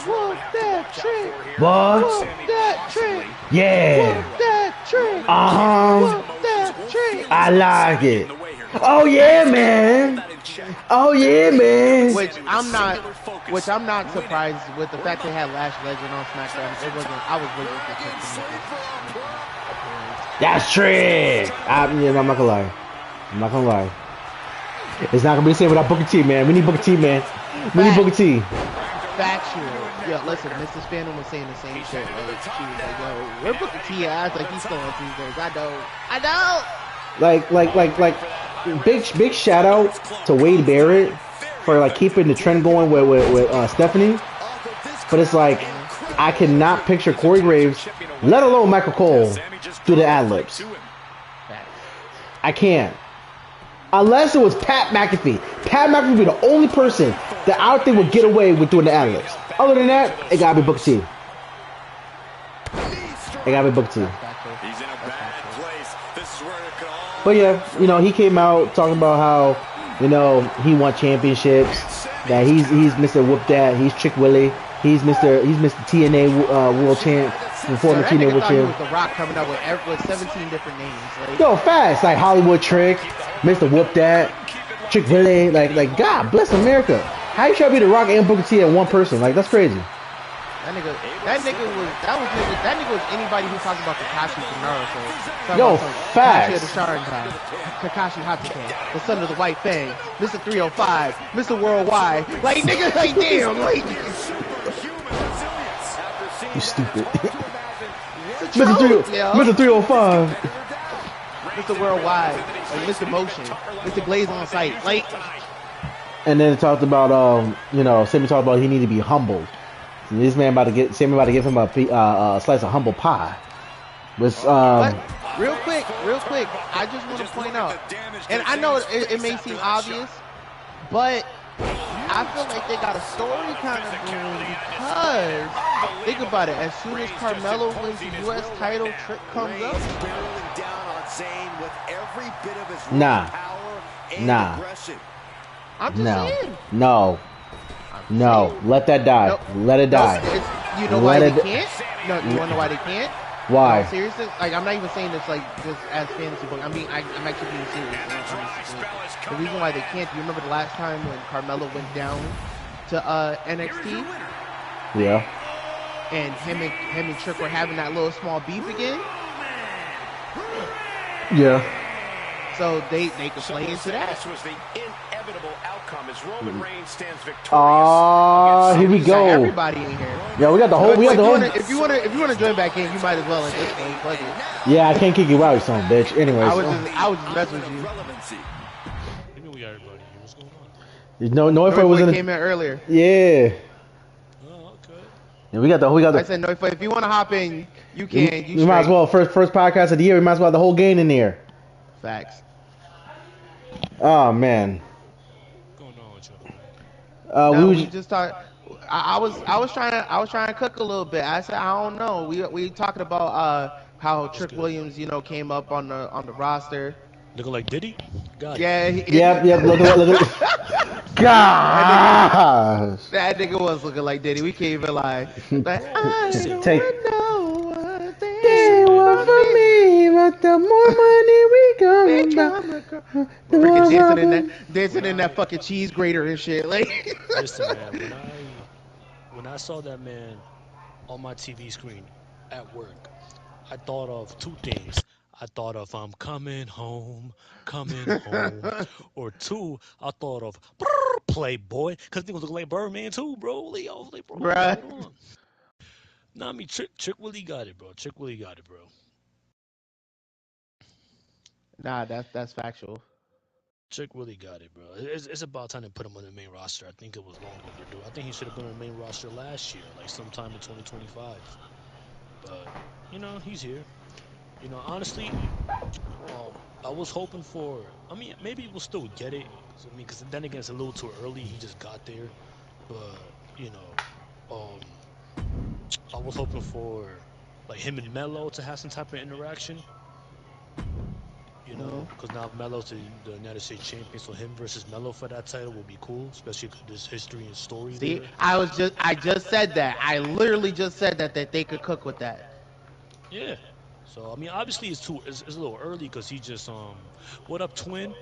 Whoop that trick. What? Whoop that trick. Yeah. Whoop that trick. Whoop that trick. I like it. Oh yeah, man. Which I'm not surprised with the fact they had Lash Legend on SmackDown. I was waiting for Trick. That's Trick. I'm not gonna lie. It's not gonna be the same without Booker T, man. We need Booker T, man. We need Booker T. Factual. Yeah, listen, Mrs. Phantom was saying the same shit. Like, she was like, yo, where Booker T at? I was like, he's still on Tuesdays. I know. Like, big shout out to Wade Barrett for keeping the trend going with Stephanie. But it's like, I cannot picture Corey Graves, let alone Michael Cole, do the ad-libs. I can't. Unless it was Pat McAfee. Pat McAfee would be the only person that I don't think would get away with doing the ad-libs. Other than that, it gotta be Booker T. It gotta be Booker T. But yeah, you know, he came out talking about how, you know, he won championships, that he's Mr. Whoop That, he's Trick Willie, he's Mr. TNA World Champ, former TNA World Champ. The Rock coming up with 17 different names. Like, yo, fast, like Hollywood Trick, Mr. Whoop That, Trick Willie, like God bless America. How you try to be The Rock and Booker T at one person? Like, that's crazy. That nigga was anybody who talked about Kakashi from Naruto. Yo, facts. Kakashi Hatake, the son of the White Fang, Mr. 305, Mr. Worldwide. Like, nigga, like, damn, like. You stupid. Mr. 305. Mr. Worldwide, like Mr. Motion, Mr. Glaze on Sight, like. And then it talked about, you know, Sammy talked about he need to be humbled. This man Sammy about to give him a slice of humble pie. But real quick, I just want to point out, and I know it may seem obvious, but I feel like they got a story kind of going because, think about it, as soon as Carmelo wins the U.S. title, Trick comes up. Nah. I'm just saying. No. Let that die. No, let it die. You know why they can't? No, you want to know why they can't? Why? No, seriously? Like, I'm not even saying this like just as fantasy book. I mean, I'm actually being serious. The reason why they can't, do you remember the last time when Carmelo went down to NXT? Yeah. And him and Trick were having that little small beef again? Yeah. So they could play into that. This was the inevitable outcome as Roman Reigns stands victorious. Here we go. Everybody in here. Yeah, we got the whole. If you wanna join back in, you might as well at this point. Fuck it. Yeah, I can't kick you out, you son of a bitch. Anyways, I was just messing with you. You knew we got everybody here. What's going on? No, was came in earlier. Yeah. Oh, okay. Yeah, we got the. I said no. If you want to hop in, you can. You might as well. First podcast of the year. We might as well have the whole game in there. Facts. Oh man. What's going on with you? We just talked. I was trying to cook a little bit. I said I don't know. We talking about how Trick Williams, you know, came up on the roster. Looking like Diddy? Got it. Yeah. Yep. Look. Gosh. That nigga was looking like Diddy. We can't even lie. Like, I don't know what they want from me, but the more money we got, dancing in that fucking cheese grater and shit. Like, listen, man. When I saw that man on my TV screen at work, I thought of two things. I thought of I'm coming home, or two, I thought of Playboy, because they was looking like Birdman too, bro. Leo, like, bro. Bruh. Nah, I mean, Trick Willie got it, bro. Trick Willie got it, bro. Nah, that's factual. Trick Willie got it, bro. It's about time to put him on the main roster. I think it was long overdue. I think he should have been on the main roster last year, like sometime in 2025. But, you know, he's here. You know, honestly, I was hoping for. I mean, maybe we'll still get it. I mean, because then again, it's a little too early. He just got there, but you know, I was hoping for like him and Melo to have some type of interaction. You know, because now Melo's the United States champion, so him versus Melo for that title will be cool, especially this history and story. See, there. I just said that. I literally just said that they could cook with that. Yeah. So I mean, obviously it's a little early because he just what up, twin?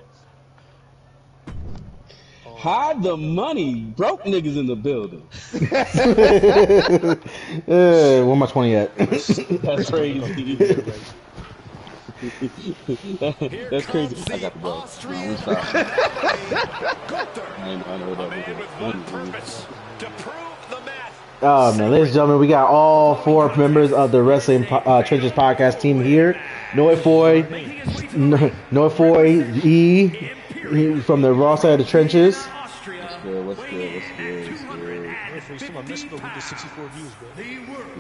Hide the money, broke niggas in the building. Where my 20 at? That's crazy. That's crazy. I got the ball. Oh man, ladies and gentlemen, we got all 4 members of the Wrestling Trenches podcast team here. Noifoy E from the Raw side of the trenches. What's good? We did 64 views, bro.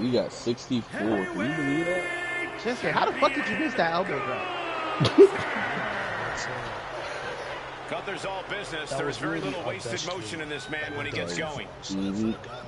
We got 64. Can you believe that? Chester, how the fuck did you miss that elbow drop? Cut there's all business. There's very little wasted motion in this man when he gets going.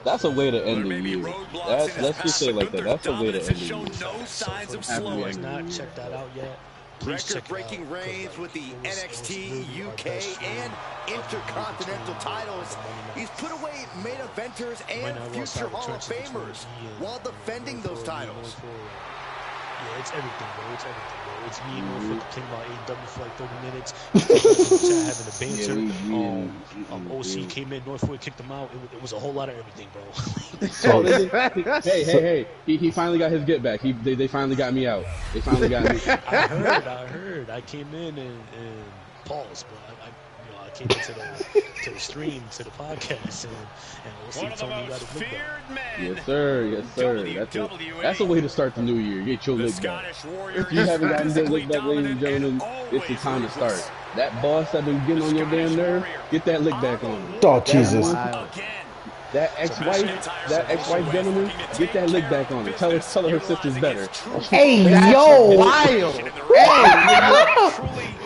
That's a way to end the There may be year. roadblocks in his Let's just say it like that. That's a way to end the has shown year. no signs of Happy slowing. ending. Not check that out yet. Please check it out, Record-breaking reigns because, with the it was NXT, really our UK, best feud. and Intercontinental titles. He's put away main eventers and future Hall of Famers while defending those titles. Yeah, it's everything, bro. It's everything, bro. It's me and Norfolk complaining about AEW for like 30 minutes. Having a banter. OC came in, Norfolk kicked him out. It was a whole lot of everything, bro. So, Hey! He finally got his get back. They finally got me out. They finally got me. I heard. I came in and paused, bro. I came into the stream, to the podcast, and OC told me you got to look back. Yes, sir. That's a way to start the new year. Get your lick back. If you haven't gotten that lick back, ladies and gentlemen, it's the time to start. That boss that been getting on your damn nerve, get that lick back on him. oh Jesus! That ex-wife gentleman, get that lick back on her. Tell her her sister's better. Hey yo! Wild.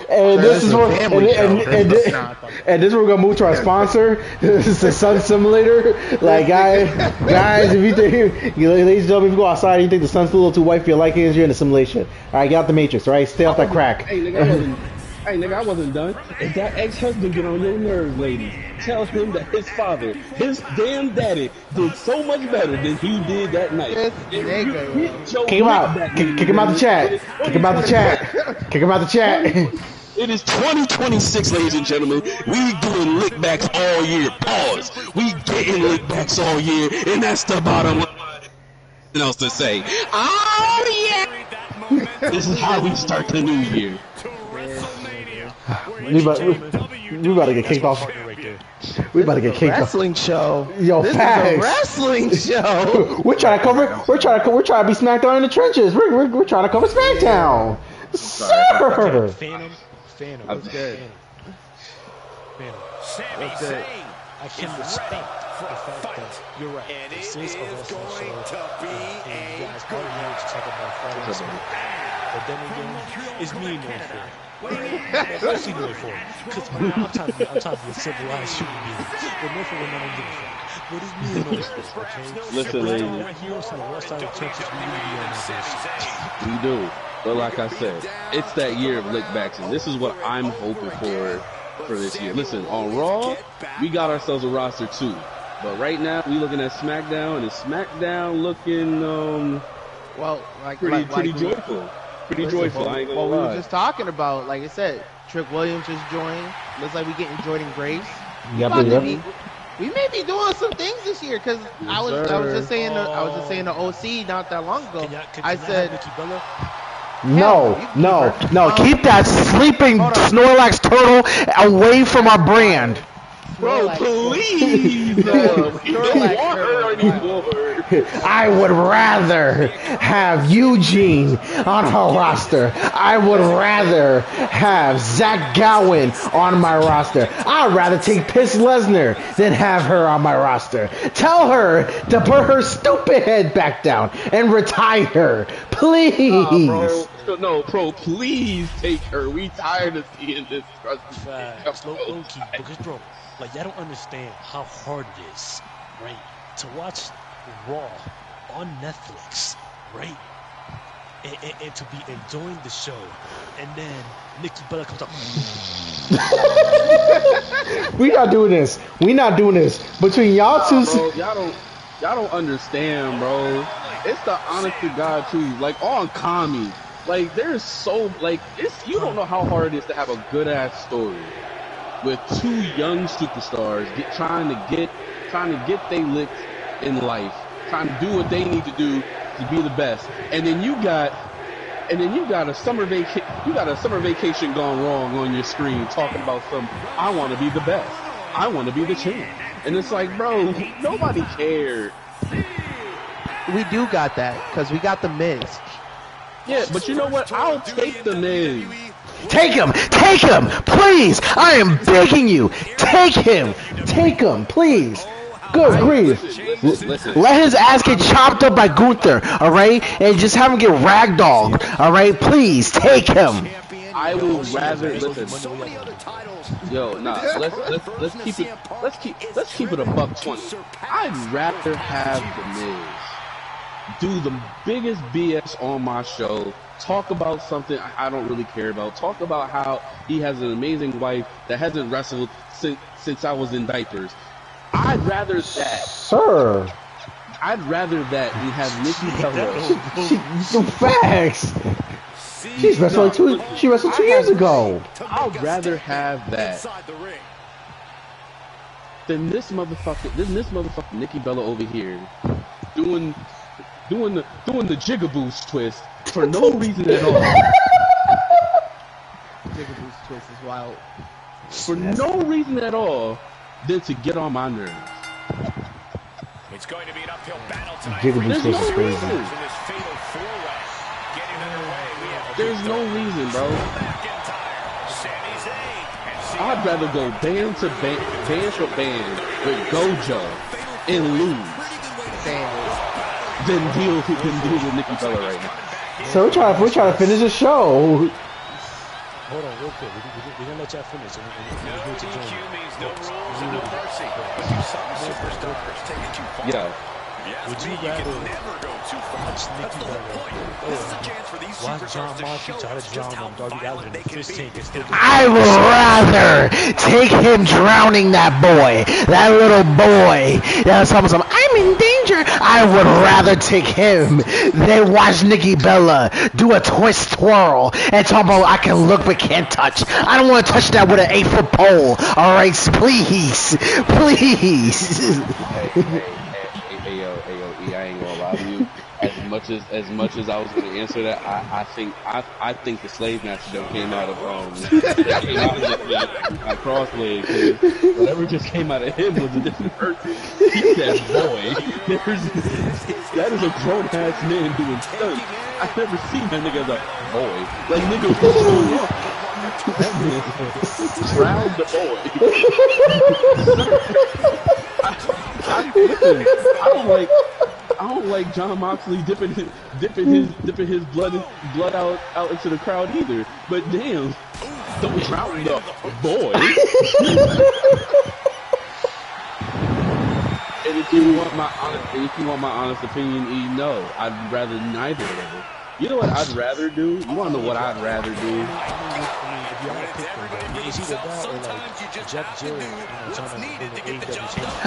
And this is where and this is where we're gonna move to our sponsor. This is the Sun Simulator. Like guys, if you think, ladies and gentlemen, if you go outside and you think the sun's a little too white for your liking, you're in a simulation. All right, get out the matrix. All right, stay off that crack. Hey nigga, I wasn't done. If that ex-husband get on your nerves, ladies, tell him that his father, his damn daddy, did so much better than he did that night. Kick him out. Kick him out the chat. Kick him out the chat. Kick him out the chat. It is 2026, ladies and gentlemen. We doing lickbacks all year. Pause. We getting lickbacks all year, and that's the bottom line. Nothing else to say. Oh yeah. This is how we start the new year. We about to get kicked off. We about to get kicked off. Wrestling show. Yo, this facts. is a wrestling show. We're trying to cover. We're trying to be SmackDown in the trenches. We're trying to cover SmackDown. Sir. Phantom. What's good? Phantom. What's good? I can respect the fact that you're right. And This it is a is wrestling going show. to be And you a guys good are here to talk about Friday Night Smackdown. But then again, it's me and Norfolk. Especially Norfolk. Because I'm trying to be a civilized human being. But Norfolk will not give a fuck. But it's me and Norfolk, okay? Listen, We're ladies. right here on the west side of Texas. We need to be on that bullshit. We do. But like I said, it's that year of lickbacks, and this is what I'm hoping for this year. Listen, on Raw, we got ourselves a roster too. But right now, we looking at SmackDown, and SmackDown looking Well, pretty joyful. Pretty joyful. I ain't gonna Well, we lie. were just talking about, like I said, Trick Williams just joined. Looks like we getting Jordan Grace. Yep. We may be doing some things this year because I was just saying to OC not that long ago. I said, Nikki Bella. No. Keep that sleeping Snorlax turtle away from our brand. Bro, please. We don't want her anymore. I would rather have Eugene on our roster. I would rather have Zach Gowen on my roster. I'd rather take Piss Lesnar than have her on my roster. Tell her to put her stupid head back down and retire, please. Bro, please take her. We tired of seeing this. Low key, because bro, like y'all don't understand how hard it is, right? To watch Raw on Netflix, right? And to be enjoying the show, and then Nikki Bella comes up. We not doing this. Between y'all two. Bro, y'all don't understand, bro. It's the honest to God truth. Like on Kami, like there's so you don't know how hard it is to have a good ass story with two young superstars trying to get they licks in life, trying to do what they need to do to be the best. And then you got a summer vacation gone wrong on your screen talking about I want to be the best. I want to be the champ. And it's like, bro, nobody cared. we do got that because we got the Miz. Yeah, but you know what? I'll take the Miz. Take him, please. I am begging you. Take him, please. Good grief. Listen. Let his ass get chopped up by Gunther, all right? And just have him get ragdolled, all right? Please, take him. I would rather listen. Yo, nah. Let's keep it. Let's keep it a $120. I'd rather have the Miz do the biggest BS on my show. Talk about something I don't really care about. Talk about how he has an amazing wife that hasn't wrestled since I was in diapers. I'd rather that. Sir. I'd rather that than have Nikki Bella. Facts. She wrestled 2 years ago. I'd rather have that than this motherfucker Nikki Bella over here doing the Jigaboost twist for no reason at all. Jigaboo's twist is wild. For no reason at all than to get on my nerves. It's going to be an uphill battle tonight. Jigaboo's twist is crazy. In this fatal four-way. Getting underway. We have There's no reason, bro. Sami Zayn and I'd rather go band for band with Gojo and lose than deal with Nikki Bella right now. So we're trying to finish the show. Hold on, real quick. We're gonna let y'all finish. No DQ means no rules and no mercy. But you saw superstars take it too far. Yeah. Would you can rather never go too far. watch That's Nikki the whole Bella point. This is a chance for these watch John superstars to Moxley show try us to just drown how him, Darby violent Allin they in the can fish be? tank and still do I would rather take him drowning that boy, that little boy. That's almost I'm in danger. I would rather take him than watch Nikki Bella do a twist twirl and talk about I can look but can't touch. I don't want to touch that with an 8-foot pole. All right, please. Hey, yo, E, I ain't gonna lie to you. As much as I was gonna answer that, I think the slave master that came out of Crossblade, cause whatever just came out of him was a different person. He said boy. That is a grown ass man doing stunts. I've never seen that nigga as a boy. Like nigga was showing up. That man drowned the boy. Listen, I don't like John Moxley dipping his blood out into the crowd either. But damn, don't drown the boy. And if you want my honest opinion, E, no, I'd rather neither of them. You know what I'd rather do? You want to know what I'd rather do?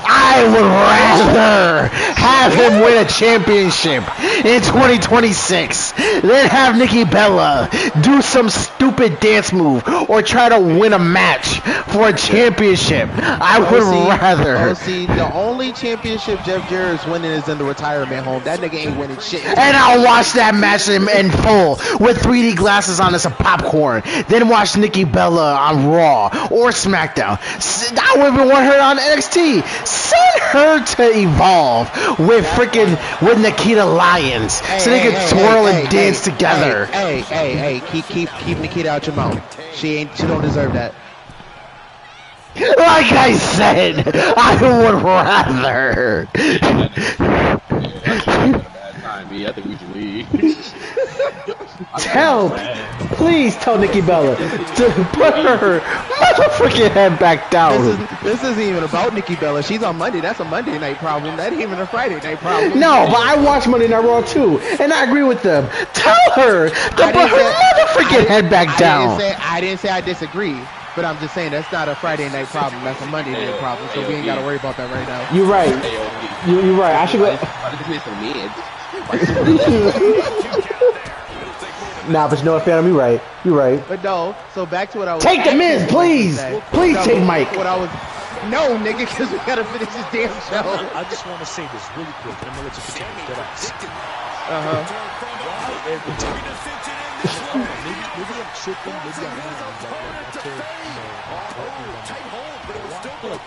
I would rather have him win a championship in 2026 than have Nikki Bella do some stupid dance move or try to win a match for a championship. I would rather. See, the only championship Jeff Jarrett's winning is in the retirement home. That nigga ain't winning shit. And I'll watch that match in full with 3D glasses on and some popcorn. Then watch Nikki Bella on Raw or SmackDown. I wouldn't even want her on NXT. Send her to Evolve with Nikita Lyons so they can twirl and dance together. Hey, keep Nikita out your mouth. She don't deserve that. Like I said, I would rather. I think we should leave. Please tell Nikki Bella to put her motherfucking head back down. This isn't even about Nikki Bella. She's on Monday. That's a Monday night problem. That ain't even a Friday night problem. No, but I watch Monday Night Raw too, and I agree with them. Tell her to put her motherfucking head back down. I didn't say I disagree. But I'm just saying that's not a Friday night problem. That's a Monday night problem. So we ain't gotta worry about that right now. You're right. You're right. I should go. Nah, but you know what, fam? You're right. You're right. But no. So back to what I was. Take the Miz, please. Please take Mike. No, nigga, because we gotta finish this damn show. I just want to say this really quick. I'm gonna let you continue. Every time. Maybe I'm tripping. Maybe I'm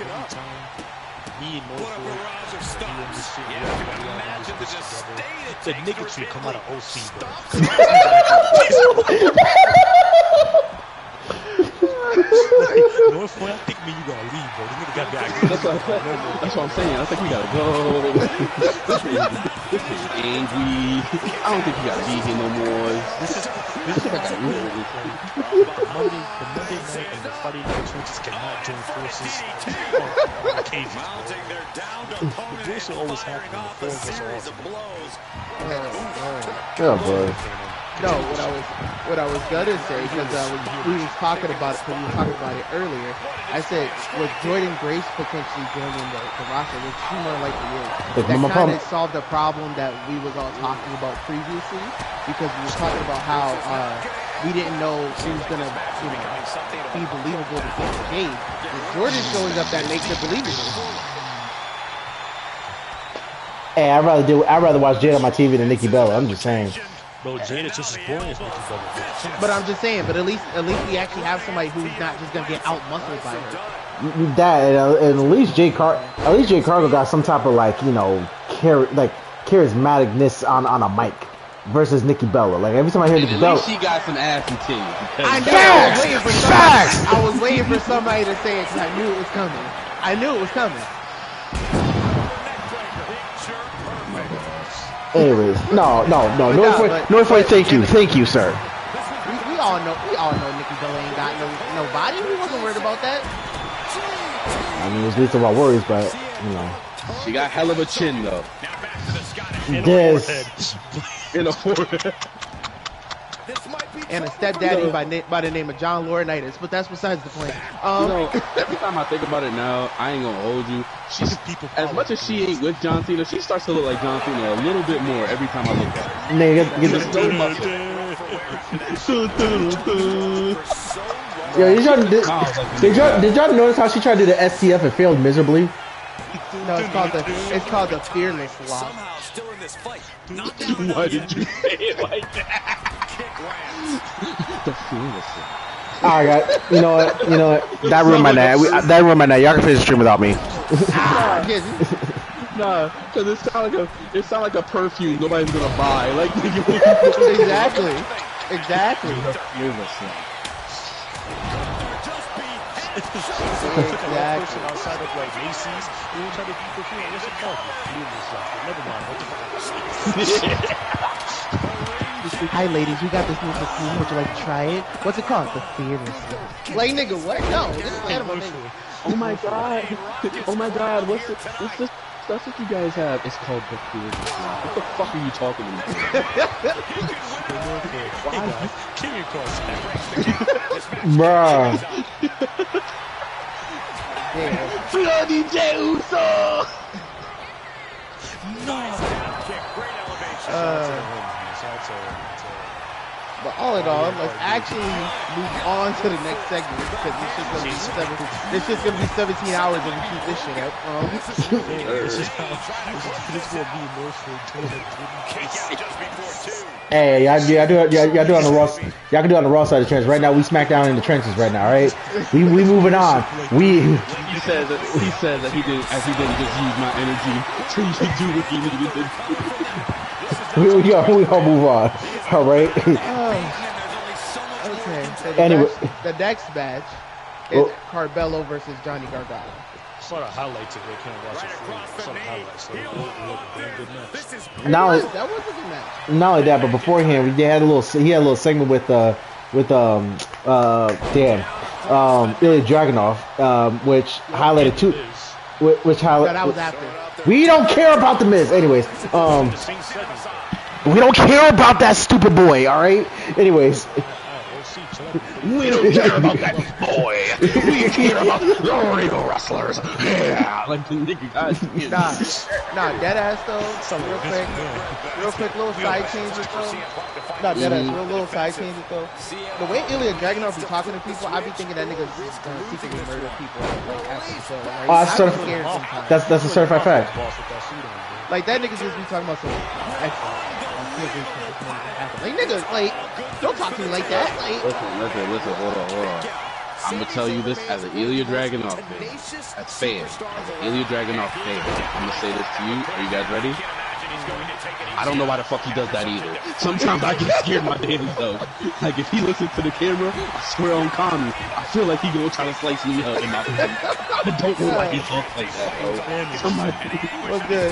not. Me and Mo the nigga should come out of OC, bro. No, if I think me, you gonna leave, bro. The nigga got back. That's what I That's what I'm saying. I think we gotta go. This is angry. I don't think we gotta be here no more. This is the Monday night and the Friday night switches cannot join forces on occasions. This will always happen when the four of us are all together. Oh boy. No, what I was gonna say, because we was talking about it earlier. I said, was Jordan Grace potentially joining the roster, which she more likely is. That kind of solved the problem that we was all talking about previously, because we were talking about how we didn't know she was gonna, be believable to get the game. If Jordan showing up, that makes it believable. Hey, I'd rather watch Jade on my TV than Nikki Bella. I'm just saying. Bro, Jade is just as boring as Nikki Bella. But I'm just saying, but at least we actually have somebody who's not just gonna get out muscled by her. That and at least Jade Cargill got some type of charismaticness on a mic versus Nikki Bella. Like every time I hear Nikki Bella, she got some ass and titties. I know. I was waiting for somebody to say it because I knew it was coming. I knew it was coming. anyways, no. Northway, thank you, sir. We all know Nikki Bella ain't got no body. We wasn't worried about that. I mean, it's least of our worries, but she got hell of a chin though. This In the forehead. And a stepdaddy by the name of John Laurinaitis, but that's besides the point. Every time I think about it now, I ain't gonna hold you. She's as much as she ain't with John Cena, she starts to look like John Cena a little bit more every time I look at her. Nigga, get did y'all notice how she tried to do the STF and failed miserably? No, it's called the fearless lock. Why did you say it like that? The fearless lock. Alright, you know what? That ruined my night. That ruined my night. Y'all can finish the stream without me. Nah, because it sound like a perfume nobody's gonna buy. Like Exactly. The fearless lock. Exactly. Outside of like Macy's, we were trying to keep the free. What's it called? Never mind. What the fuck? Hi, ladies. We got this new perfume. Would you like to try it? What's it called? The fearless. Like, nigga, what? No, this is animal nigga. Oh my god. What's this stuff that you guys have? It's called the fearless lock. What the fuck are you talking about? Why? Give your cards back. Bruh. Bloody Uso! But all in all, let's actually move on to the next segment because this shit's gonna be 17 hours if we keep this shit up. This is gonna be more for Hey, y'all do on the Raw. Y'all can do it on the Raw side of the trenches. Right now, we smack down in the trenches right now. All right, we moving on. He said that he didn't just use my energy to do what he needed to do. we all move on. All right. Okay. So Anyway, the next match is Carbello versus Johnny Gargano. I saw the highlights of it. Can't watch it free. I saw the highlights. So it was a damn good match. That was a good match. Not only that, but beforehand, he had a little segment with Ilya Dragunov, which highlighted two. Which highlighted. That was after. We don't care about the Miz, anyways. We don't care about that stupid boy. All right. Anyways. We don't care about that boy. We care about the real wrestlers. Yeah, like the nigga guys. Nah, dead ass though. Real quick, little side changes though. Nah, dead ass, little side changes though. The way Ilya Dragunov be talking to people, I be thinking that nigga's gonna secretly murder people like after the show. Like, that's a certified fact. Like that nigga just be talking about some. Like nigga, like don't talk to me like that. Like, listen, hold on. I'm gonna tell you this as an Ilya Dragunov fan, as an Ilya Dragunov fan. I'm gonna say this to you. Are you guys ready? I don't know why the fuck he does that either. Sometimes I get scared my damn self. Like if he listens to the camera, I swear on Kami, I feel like he gonna try to slice me up in my face. I don't know why he talks like that, bro. What's good?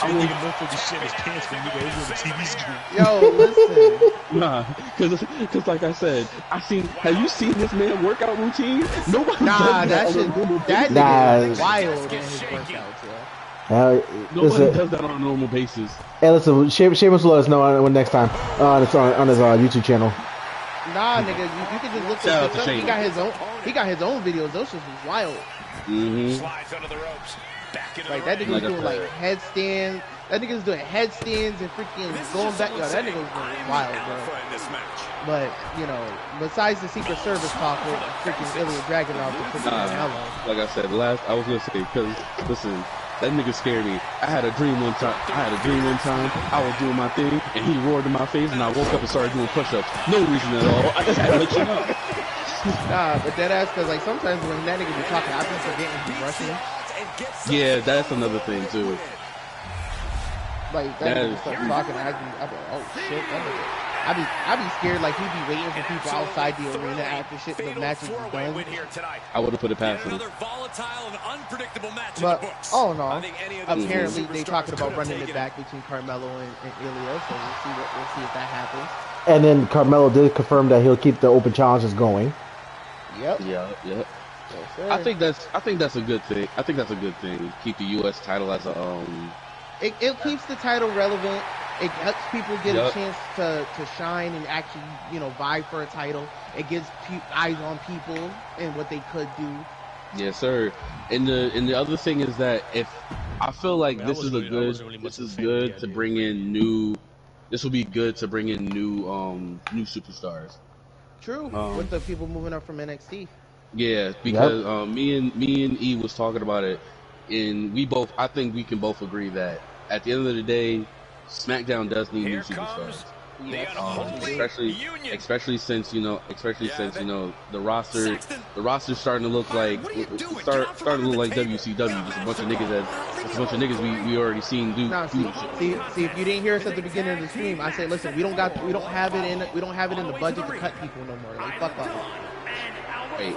I'm thinking motherfucker shit his pants when nigga is on the TV screen. Yo, listen. Nah, cause like I said, have you seen this man workout routine? Nobody Nah, does that that. nigga is wild in his workouts, yo. Nobody does that on a normal basis. Hey, listen, Sheamus will let us know when next time on his YouTube channel. Nah, nigga, you can just look Shout at out to him. He got his own videos. Those shit was wild. Slides under the ropes. Back into Like the that ring. nigga was doing like headstands. That nigga was doing headstands and freaking going back. Yo, that nigga was going wild, bro. In this match. But you know, besides the Secret Service talk with freaking Ilya Dragunov to freaking Hello. Like I said, I was gonna say, because listen, that nigga scared me. I had a dream one time. I was doing my thing, and he roared in my face, and I woke up and started doing push-ups. No reason at all. I just had to let you know. Nah, but that ass, cause like sometimes when that nigga be talking, I be forgetting he's Russian. Yeah, that's another thing too. Like that nigga start talking, I be like, oh shit, that nigga. I be scared like he be waiting for people outside the arena after shit the matches is done. I would have put it past him. Another volatile and unpredictable match in But the books. oh no, I think any of these apparently they superstars talking about could running have it taken back between Carmelo and Ilya, so we'll see if that happens. And then Carmelo did confirm that he'll keep the open challenges going. Yep. Yeah. Yes, sir. I think that's a good thing. I think that's a good thing. Keep the U.S. title as a It keeps the title relevant. It helps people get a chance to shine and actually, you know, vie for a title. It gives eyes on people and what they could do. Yes, sir. And the other thing is that if I feel like I mean, this is good to bring in new. This will be good to bring in new superstars. True. With the people moving up from NXT. Yeah, because me and E was talking about it, and I think we can both agree that at the end of the day, SmackDown does need new superstars. Especially since the roster's starting to look like starting to look like WCW, just a bunch of niggas we already seen do. See, if you didn't hear us at the beginning of the stream, I said, listen, we don't have it in the budget to cut people no more. Like fuck off. Right.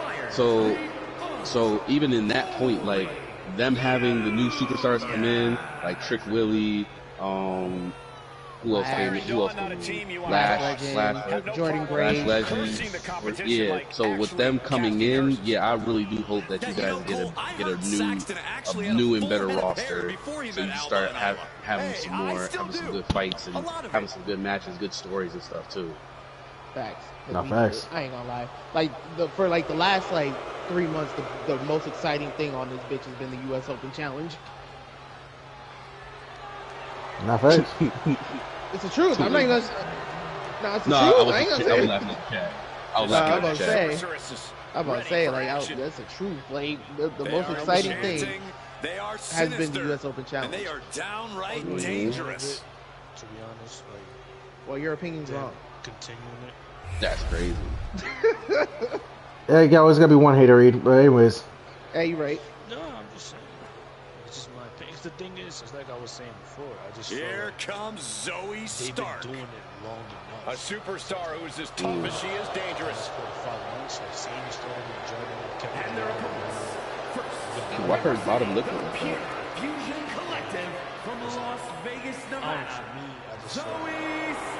So even in that point, like them having the new superstars come in, like Trick Willie, who else came in? Lash, Jordan Gray. Yeah. So with them coming in, I really do hope that you guys get a new and better roster. So you start having some good fights and having some good matches, good stories and stuff too. Facts. Not facts. I ain't gonna lie. Like for the last 3 months, the most exciting thing on this bitch has been the U.S. Open Challenge. Not facts. It's the truth. I'm not even gonna. No, it's the truth. I ain't gonna say. I was laughing at the chat. I was laughing at the chat. I'm about to say, that's the truth. Like the most exciting thing has been the U.S. Open Challenge. And they are downright dangerous. To be honest, well, your opinion's wrong. Continuing it. That's crazy. Yeah, you always gotta be one hater, Reed. But anyways. Hey, you right. No, I'm just saying. It's just my opinion. The thing is, it's like I was saying before. I just Here comes Zoe they've Stark. been doing it long enough. A superstar who's as tough as she is dangerous. And their opponents. I heard bottom lip. Fusion Collective from Las Vegas, Nevada. Zoe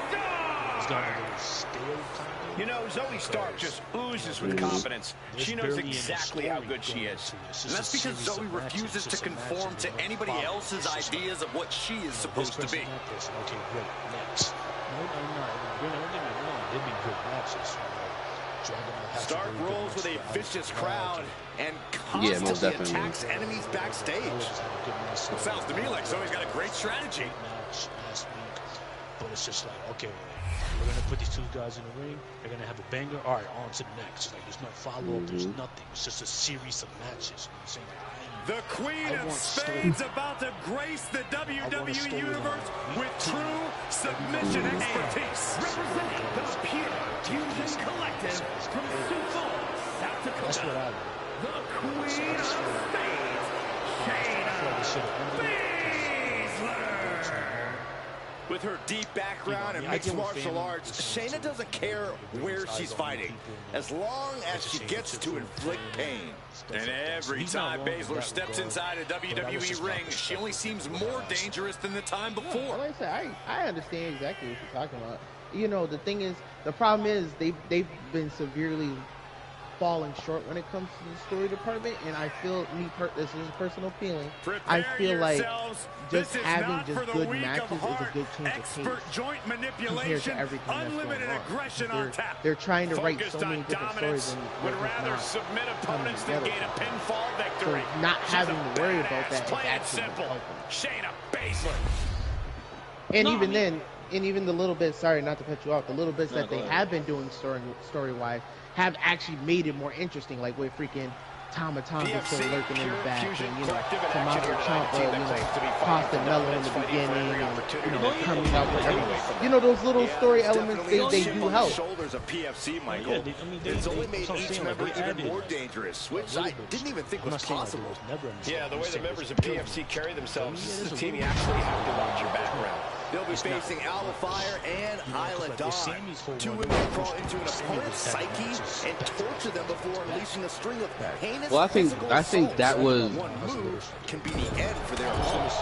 Stark. It's gotten a little stale, kind of. You know, Zoe Stark just oozes with confidence. She knows exactly how good she is. And that's because Zoe refuses to conform to anybody else's ideas of what she is supposed to be. Okay, great. Next. No, I'm not. Don't get me wrong. They've been good matches. Stark rolls with a vicious crowd and constantly attacks enemies backstage. It sounds to me like Zoe's got a great strategy. Last week, but it's just like, okay, we're gonna put these two guys in the ring. They're gonna have a banger. All right, on to the next. Like, there's no follow-up. There's nothing. It's just a series of matches. You know what I'm saying? The Queen of Spades about to grace the WWE Universe with true submission expertise. Representing the Pure Fusion Collective from Sioux Falls, South Dakota. That's what I like. The Queen of Spades, Shayna Baszler. train hard. With her deep background in mixed martial arts, Shayna doesn't care where she's fighting, as long as she gets to inflict pain. And every time Baszler steps inside a WWE ring, she only seems more dangerous than the time before. Like I said, I understand exactly what you're talking about. You know, the thing is, the problem is they've been severely falling short when it comes to the story department, and I feel this is a personal feeling. I feel like just having just good matches is a good change of pace compared to everything that's going on. They're trying to write so many different stories, and would rather submit opponents than gain a pinfall victory. So not having to worry about that is actually helpful. Shayna Baszler. And even then, and even the little bit, sorry not to cut you off, the little bits that they have been doing story-wise have actually made it more interesting, like with freaking Tama Tonga still lurking in the back, and, you know, Tommaso Ciampa, you know, Costa Mello in the beginning, and, you know, coming up with everything. You know, those little story elements, they do help. Shoulders of PFC, Michael. It's only made each member even more dangerous, which I didn't even think was possible. Yeah, the way the members of PFC carry themselves, this is a team you actually have to watch your background. They'll be facing Alba Fire and Isla Dawn. Two women crawl into an opponent's psyche and torture them before unleashing a string of heinous physical I think that was one move can be the end for their opponent.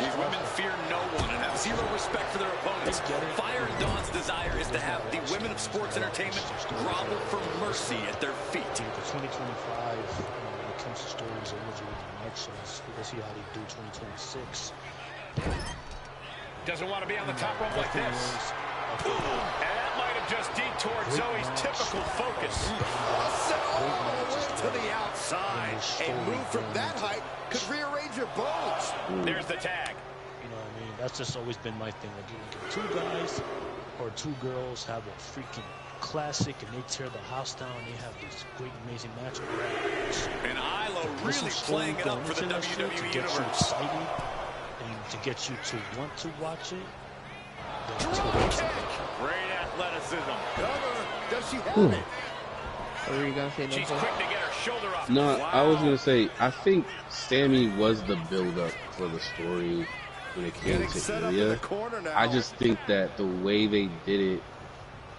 These women fear no one and have zero respect for their opponents. Fire and Dawn's desire is to have the women of sports entertainment grovel for mercy at their feet. For 2025, when it comes to stories, it was really matches. We'll see how they do 2026. Doesn't want to be on the top rope like this. And that might have just detoured Zoe's typical focus. All the way to the outside. A move from that height could rearrange your bones. There's the tag. You know what I mean? That's just always been my thing. Like, you can get two guys or two girls have a freaking classic and they tear the house down. They have this great, amazing match. And Isla really playing it up for the WWE Universe. And to get you to want to watch it. Great athleticism. Does she have it? What were you gonna say? She's quick to get her shoulder up. No, wow. I was gonna say I think Sammy was the build-up for the story when it came to Ilya. I just think that the way they did it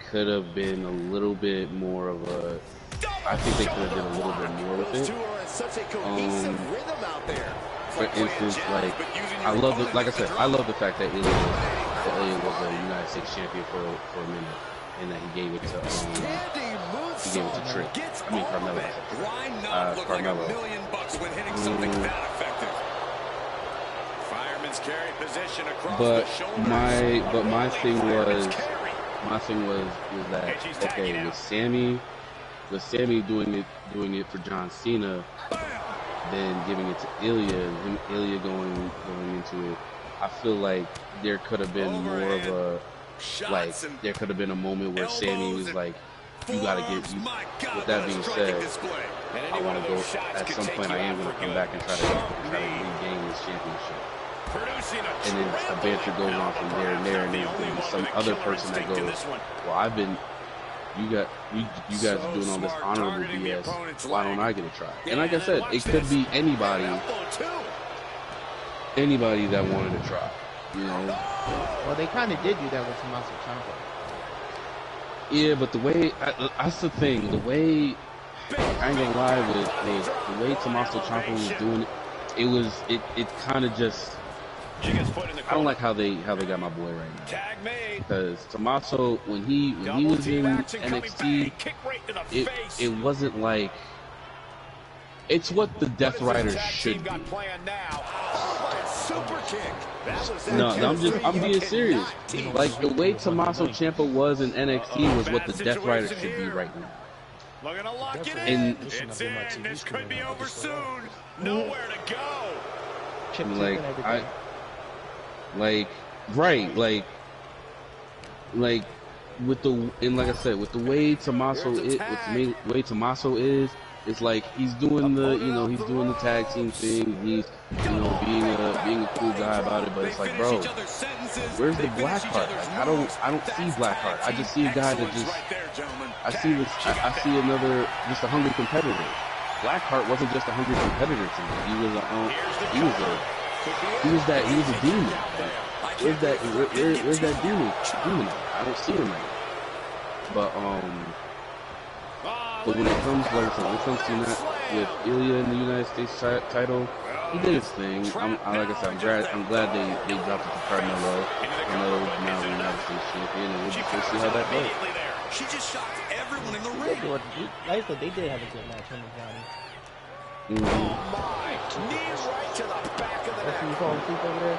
could have been a little bit more of a. I think they could have done a little bit more with it. For instance, like I love the, like I said, I love the fact that Ilya was a United States champion for a minute, and that he gave it to Trick. I mean Carmelo. Carmelo. But my thing was that okay, with Sammy doing it for John Cena. Then giving it to Ilya, and Ilya going into it, I feel like there could have been more of a, like, there could have been a moment where Sammy was like, you gotta get, you. With that being said, I want to go, at some point I am going to come back and try to regain this championship. And then a banter goes on from there, and there's going to be some other person that goes, well, I've been, you guys are doing all this honorable BS. Why don't I get a try? And like I said, it could be anybody that wanted to try. You know. Well, they kind of did do that with Tommaso Ciampa. Yeah, but the way that's the thing. The way I ain't gonna lie with the way Tommaso Ciampa was doing it, it kind of just. I don't like how they got my boy right now. Because Tommaso, when he was in NXT, it wasn't like, it's what the Death Riders should be. No, I'm being serious. Like the way Tommaso Ciampa was in NXT was what the Death Riders should be right now. And this could be over soon. Nowhere to go. Like with the, and like I said, with the way Tommaso is, it's like he's doing the tag team thing. He's being a cool guy about it, but it's like, bro, where's the Blackheart? Like, I don't see Blackheart. I just see a guy that I see another, just a hungry competitor. Blackheart wasn't just a hungry competitor to me. He was a demon. where's that demon? I don't see him right now. But when it comes to that with Ilya in the United States title, he did his thing. Like I said, I'm glad they dropped it to Carmelo. Carmelo is now the United States champion, and we'll just see how that goes. She just shocked everyone in the ring. Like I said, they did have a good match, him and Johnny. Oh my! Knee right to the back of the neck. You falling asleep over there?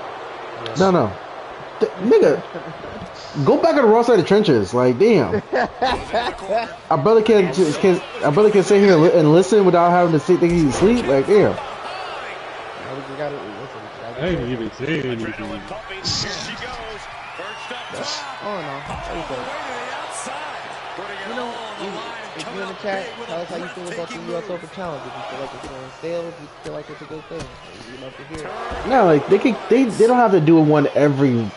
Yes. No. Nigga, go back to the raw side of the trenches. Like, damn. Our brother can sit here and listen without having to think he's asleep. Like, damn. I ain't even saying anything. Oh no. You know, if you're in the chat, tell us how you feel about the US Open Challenge. If you feel like it's going stale, if you feel like it's a good thing, we'd love to hear it. No, like they don't have to do one every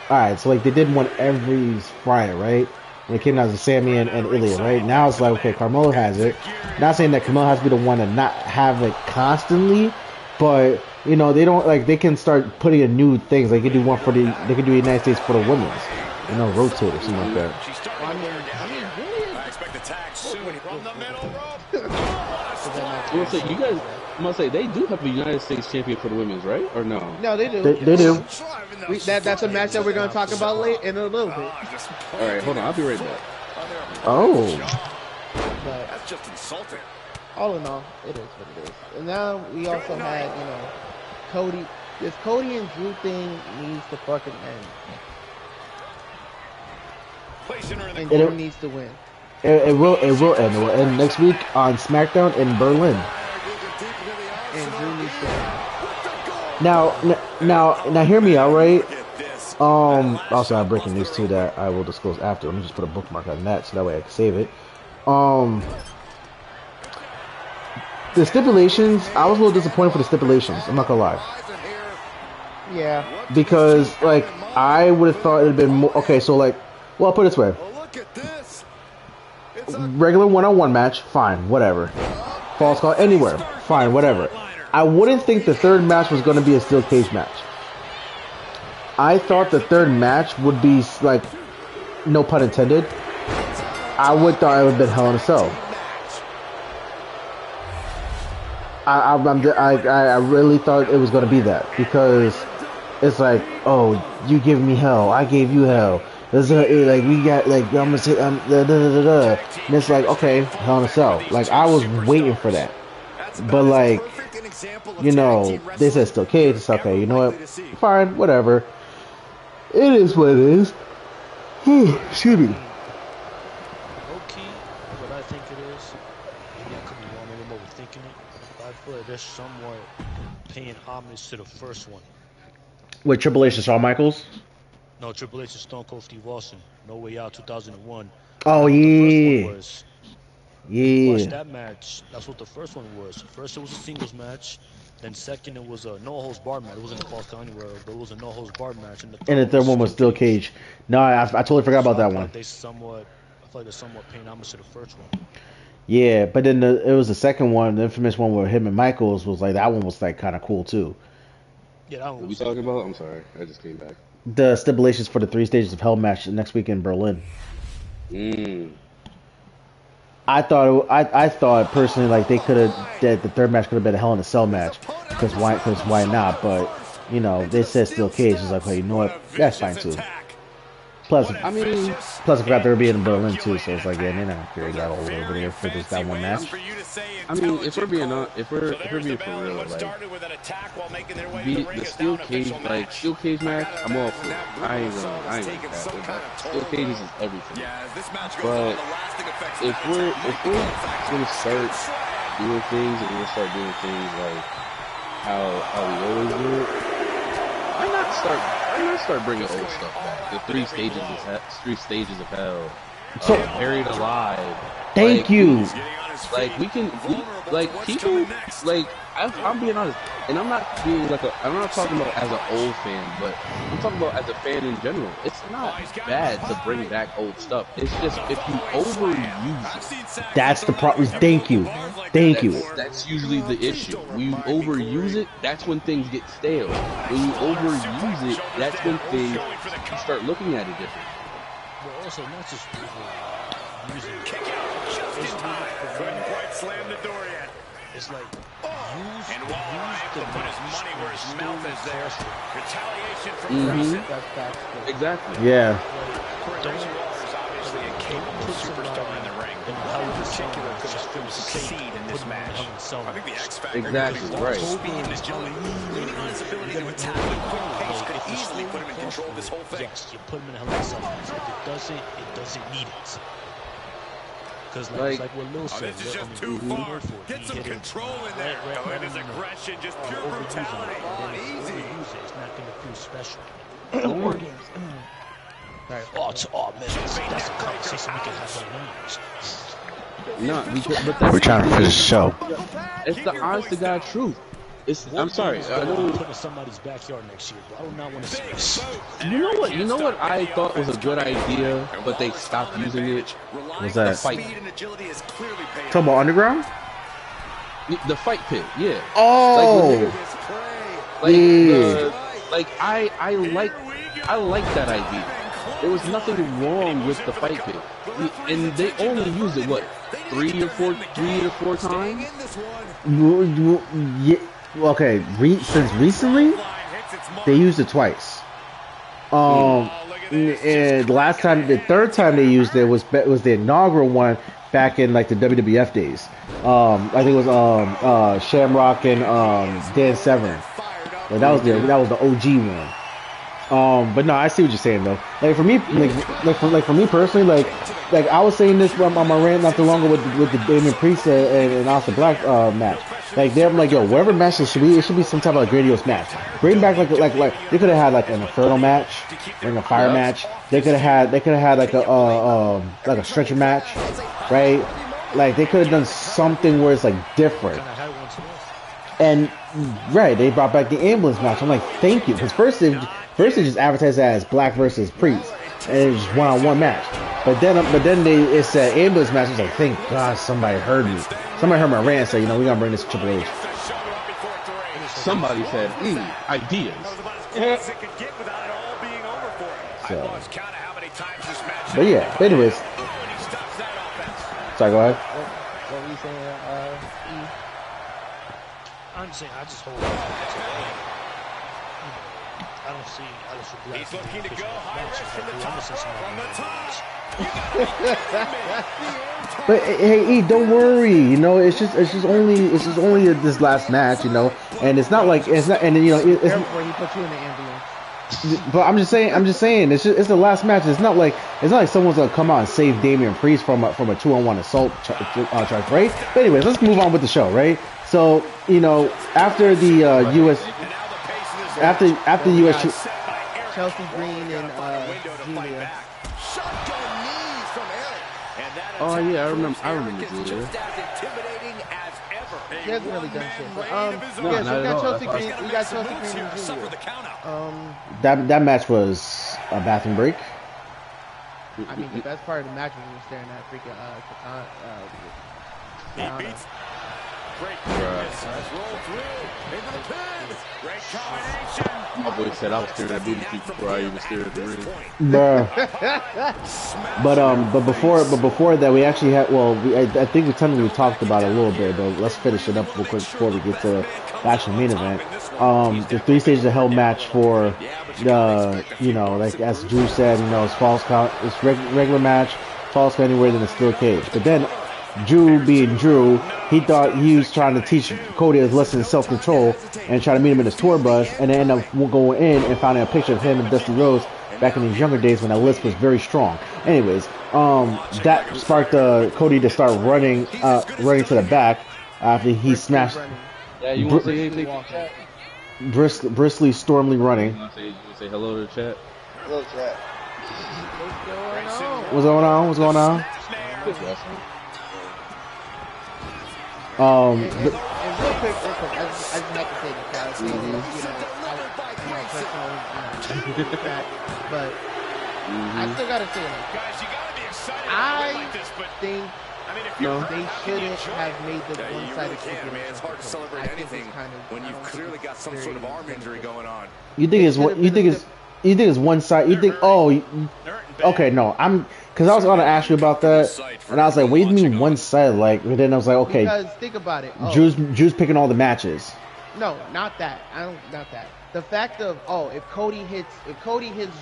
alright, so like they did one every Friday, right? When it came out to Sammy and Ilya, right? Now it's like, okay, Carmelo has it. Not saying that Carmelo has to be the one to not have it constantly, but you know, they don't they can start putting in new things. They could do one they could do United States for the women's. You know, rotate or something like that. I expect the tag soon from the middle rope. I'm gonna say they do have a United States champion for the women's, right? Or no? No, they do. They do. That's a match that we're gonna talk about late in a little bit. All right, hold on. I'll be right back. Oh. But That's just insulting. all in all, it is what it is. And now we also had, you know, Cody. This Cody and Drew thing needs to fucking end. Placing her in the And corner. Drew needs to win. It will end. It will end next week on SmackDown in Berlin. And Drew needs to win. Now, hear me out, right? Also, I have breaking news too that I will disclose after. Let me just put a bookmark on that so that way I can save it. The stipulations, I was a little disappointed for the stipulations. I'm not gonna lie. Yeah. Because I would have thought it'd been more. Okay, so well, I'll put it this way. Look at this. Regular one-on-one match, fine, whatever. Falls call anywhere, fine, whatever. I wouldn't think the third match was going to be a steel cage match. I thought the third match would be no pun intended. I would thought it would have been Hell in a Cell. I really thought it was going to be that because it's like, oh, you give me hell, I gave you hell. There's we got I'm gonna say and it's like, okay, Hell in a Cell. I was waiting for that, but you know, they said still cage. It's okay. You know what? Fine, whatever. It is what it is. Excuse me. Low-key, what I think it is, maybe I could be wrong, maybe I'm overthinking it, but I feel like they're somewhat paying homage to the first one. With Triple H and Shawn Michaels? No, Triple H and Stone Cold Steve Austin, No Way Out 2001. Oh, yeah. Watch Yeah. that match, that's what the first one was. First it was a singles match, then second it was a no-holds bar match. It wasn't a Falls Count Anywhere, but it was a no-holds bar match. And the third one was still cage. No, I totally forgot about that one. I feel like they're somewhat paying homage to the first one. Yeah, but then it was the second one, the infamous one with him and Michaels was that one was kind of cool too. Yeah, that one What we was talking about? I'm sorry, I just came back. The stipulations for the 3 Stages of Hell match next week in Berlin. I thought personally they could have that the third match could have been a Hell in a Cell match because why not? But you know, they said steel cage. It's like, hey, you know what? That's fine too. Plus, I forgot they were being in Berlin too, so it's like, yeah, they're not gonna carry that all over there for that one match. I mean, if we're being for real, the steel cage match, I'm all for it. I ain't gonna steel cage is everything. But if we're gonna start doing things and we're gonna start doing things like how we always do it, why not start bringing old stuff back? The 3 stages of hell. Buried alive. Thank you. People, I'm being honest, and I'm not talking about as an old fan, but I'm talking about as a fan in general. It's not bad to bring back old stuff. It's just if you overuse it. That's the problem. Thank you. Thank you. That's usually the issue. When you overuse it, that's when things get stale. When you overuse it, that's when things you start looking at it different. But also, not just using it. Kick out just in time. Couldn't quite slam the door yet. It's like And Walleye to put his money where his mouth is there. Retaliation from Grayson. Exactly. Yeah. Grayson Waller is obviously a capable superstar in the ring. How in particular could still succeed in this match? I think the X factor. Exactly, right. Speed and agility. Leaning on his ability to attack at a quick pace could easily put him in control of this whole thing. Yes, you put him in a hell of a cell. If it doesn't need it. Because like what Lil said, This is just too far. Get some control in there. Look at his aggression, just pure brutality. Easy. It's not going to feel special. Right. Oh man, that's a conversation we can have on numbers. No, but that's We're trying to finish the show. It's the honest to God truth. I'm sorry. I know put in somebody's backyard next year, but I do not want to see this. You know what I thought was a good idea, but they stopped using it? What's that? The fight. Talking about Underground? The fight pit, yeah. Oh! I like that idea. There was nothing wrong with the fight pit, and they only used it what 3 or 4 times. Yeah. Okay, since recently, they used it twice. And the third time they used it was the inaugural one back in like the WWF days. I think it was Shamrock and Dan Severn. Like, that was the OG one. But no, I see what you're saying though. Like for me, like for me personally, like I was saying this on my rant not too long ago with the Damian Priest and Alistair Black match. Like they're like, yo, whatever match it should be some type of grandiose match. Bring back like they could have had like an Inferno match, Ring of Fire match. They could have had like a stretcher match, right? Like they could have done something where it's like different. And right, they brought back the ambulance match. I'm like, thank you, because first they just advertised that as Black versus Priest, and it was just one-on-one match. But then it said ambulance match. I was like, thank God somebody heard me. Somebody heard my rant and said, we're gonna bring this to Triple H. Somebody said, ideas. So, but yeah, anyways. Sorry, go ahead. What were you saying, I'm saying I just hold on. I don't see Alistair Black. He's looking to go high risk from the top. But hey, E, don't worry. It's just only this last match, and it's not like it's not, and it's. Therefore, he put you in the ambulance. But I'm just saying, it's the last match. It's not like someone's gonna come out and save Damian Priest from a 2-on-1 assault charge, right? But anyways, let's move on with the show, right? So after the U.S. after the U.S. Chelsea Green and Julia. Oh yeah, I remember Julia. She hasn't really done shit. But, No, yeah, not so at we got all. Chelsea Green. We got Chelsea Green and Julia. That match was a bathroom break. I mean, the best part of the match was when staring at freaking Katana. Great roll through into the pin. Great combination. My boy said I was staring at booty feet before I even stared at the ring. But before that, we actually had. Well, I think we technically talked about it a little bit, but let's finish it up real quick before we get to the actual main event. The 3 stages of hell match for the like as Drew said, it's false count, it's regular match, false count anywhere than a steel cage. But then Drew being Drew, he thought he was trying to teach Cody a lesson in self-control and try to meet him in his tour bus, and then end up going in and finding a picture of him and Dusty Rhodes back in his younger days when that list was very strong. Anyways, that sparked Cody to start running to the back after he smashed. Yeah, you want to say anything to chat? Briskly, stormily running. You want to say hello to the chat? Hello, chat. What's going on? What's going on? And real quick, I just have to say this, guys. Personal, but I still gotta say, Guys, you gotta be excited I like this, but think No. They shouldn't have made the You one-sided really can, man. It's hard to celebrate anything when you've clearly got some sort of arm injury going on. You think it's what? You think it's one side? You think? Oh, okay. No, because I was gonna ask you about that, and I was like, what do you mean one side? Like, and then I was like, okay, Because think about it. Drew's picking all the matches. No, not that. Not that. The fact of if Cody hits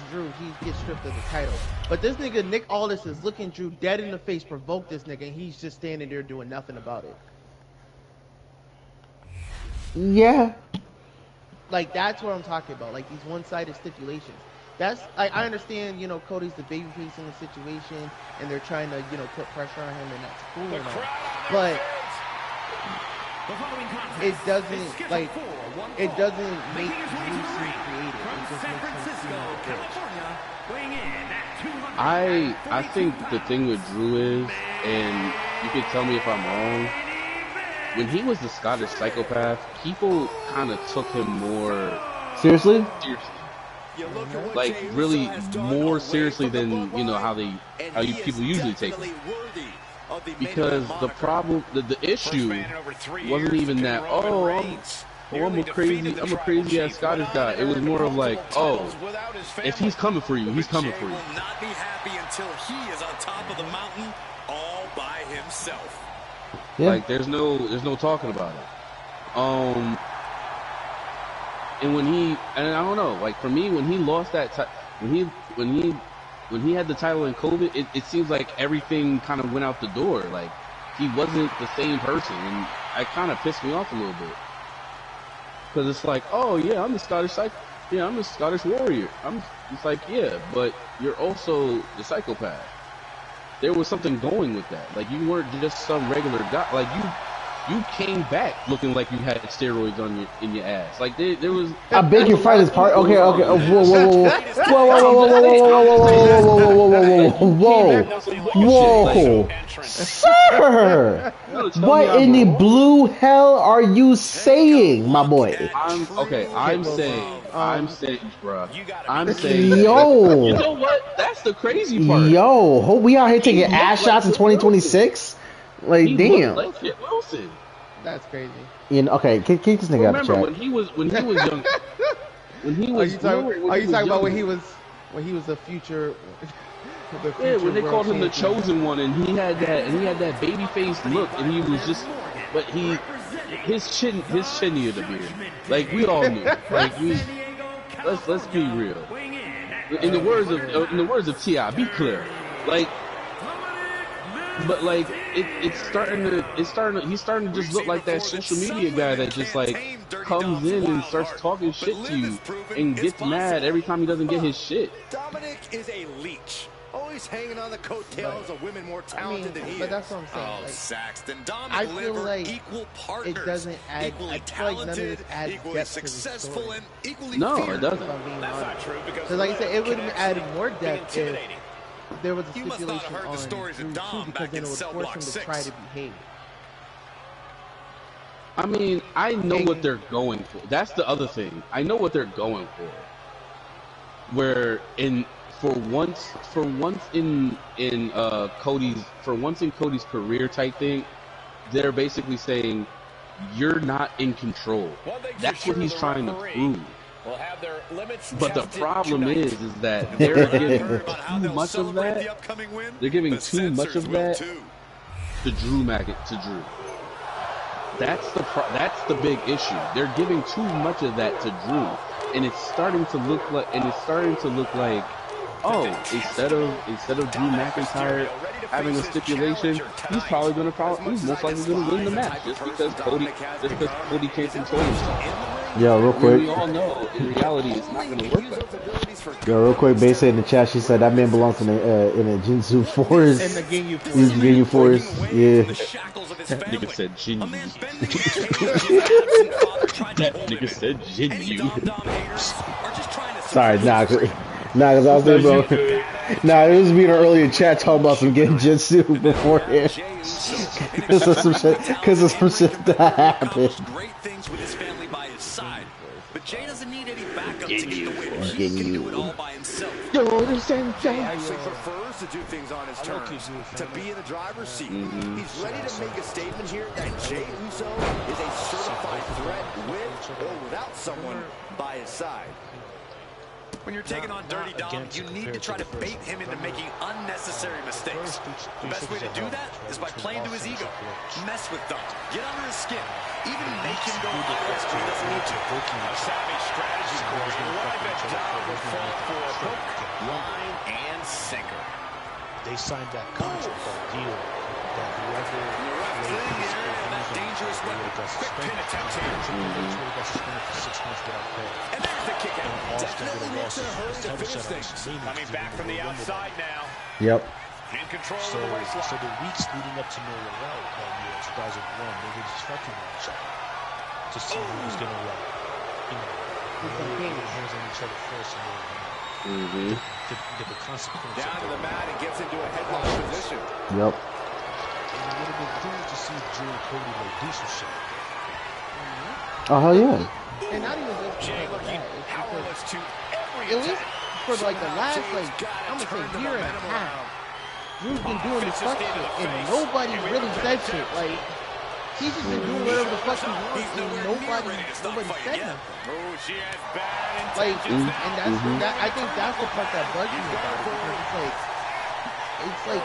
Drew, he gets stripped of the title. But this nigga Nick Aldis is looking Drew dead in the face, provoke this nigga, and he's just standing there doing nothing about it. Yeah. Like that's what I'm talking about. Like these one-sided stipulations. That's I understand. Cody's the babyface in the situation, and they're trying to put pressure on him, and that's cool and all. But it doesn't make Drew seem creative. It just makes him seem like a bitch. I think the thing with Drew is, and you can tell me if I'm wrong, when he was the Scottish Psychopath, people kind of took him more Seriously? Like really more seriously than how people usually take him. Because the problem, the issue wasn't even that. I'm a crazy ass Scottish guy. It was more of like, if he's coming for you, he's coming for you. Will not be happy until he is on top of the mountain all by himself. Yeah. Like there's no talking about it. And I don't know, like for me, when he lost that, when he had the title in COVID, it seems like everything kind of went out the door. Like he wasn't the same person, and it kind of pissed me off a little bit. Because it's like, I'm the I'm the Scottish warrior. It's like, yeah, but you're also the psychopath. There was something going with that. Like you weren't just some regular guy. Like you came back looking like you had steroids in your ass. Like there was. I beg your fight is part. Okay. Whoa. Sir, what in the blue hell are you saying, my boy? I'm saying, bro. I'm saying. Yo. You know what? That's the crazy part. Yo, we out here taking ass shots in 2026. Like, damn. Like Kit Wilson. That's crazy. Okay, kick this nigga out of the chat. When he was young. Are you talking about when he was a future? When they called him the chosen one, and he had that baby faced look, and he was just, but his chin needed to be. Like we all knew. Like let's be real. In the words of T.I., be clear. Like. But like he's starting to just look like that social media guy that just like comes in and starts talking shit to you and gets mad every time he doesn't get his shit. Dominic is a leech, always hanging on the coattails of women more talented than he is. But that's what I'm saying. Like, Saxton, I Dominic feel like equal partners, it doesn't add. equally I feel like none of talented, this adds equally depth to the successful, story. and equally No, feared. it doesn't. That's not true because like I said, it would have added more depth if there was a You must not stipulation have heard on the stories of Drew Dom too, back because then in it would Cell force Block him to 6. try to behave. I mean, I know what they're going for. That's the other thing. I know what they're going for. Where for once in Cody's career type thing, they're basically saying you're not in control. That's what he's trying to prove. But the problem is that they're giving too much of that. They're giving too much of that to Drew to Drew. That's the big issue. They're giving too much of that to Drew, and it's starting to look like instead of Drew McIntyre having a stipulation, he's most likely gonna win the match just because Cody can't control himself. Yo, real quick. We all know in reality it's not gonna work like that. Yo, real quick, Bae said in the chat, she said that man belongs in a Jinzu Force. In the Ginyu Force. He's Ginyu Force, yeah. That nigga said Jinyu. That nigga said Jinyu. Sorry, cause I was thinking, bro. Nah, it was me in an earlier chat talking about some Genjutsu beforehand. Because of some shit that happened. Great things with his family by his side. But Jay doesn't need any backup to get the win. He can do it all by himself. Jay Actually prefers to do things on his terms, to be in the driver's seat. He's ready to make a statement here that Jay Uso is a certified threat with or without someone by his side. When you're taking on Dirty Dom, you need to try to bait him into making unnecessary mistakes. The best way to do that is by playing to his ego. Mess with Dom. Get under his skin. Even make him go under his skin. He doesn't need to. A savvy strategy, Corey. What if Dom would fall for a hook, line, and sinker? They signed that contract, that deal, that whoever that dangerous weapon. Quick pin attempt here. got suspended for 6 months without pay. And there's the kick out. Definitely Definitely looks in a hurry to finish things. Coming back from the outside now. Yep. In control So, of the waistline. so the weeks leading up to No Way Out that year, 2001, they were just fucking with each other to see who was gonna lay hands on each other first, and get the consequence. Down to the mat and gets into a headlock position. Yep. And it would have been cool to see Drew and Cody like do some shit. Oh hell yeah. And not even just Jay because of looking that. It's powerless to every at least attack. for like the last Jay's like gotta I'm gonna turn say the year and a momentum half, around. Drew's been doing this fuck Fences shit into the and face. nobody Here we really go. said shit. Like he's just been doing whatever the fuck he wants He's and nowhere nobody near ready to stop said fighting yet. nothing. Oh, she has bad Like intentions and now. that's that I think that's the part that bugs me about it because it's like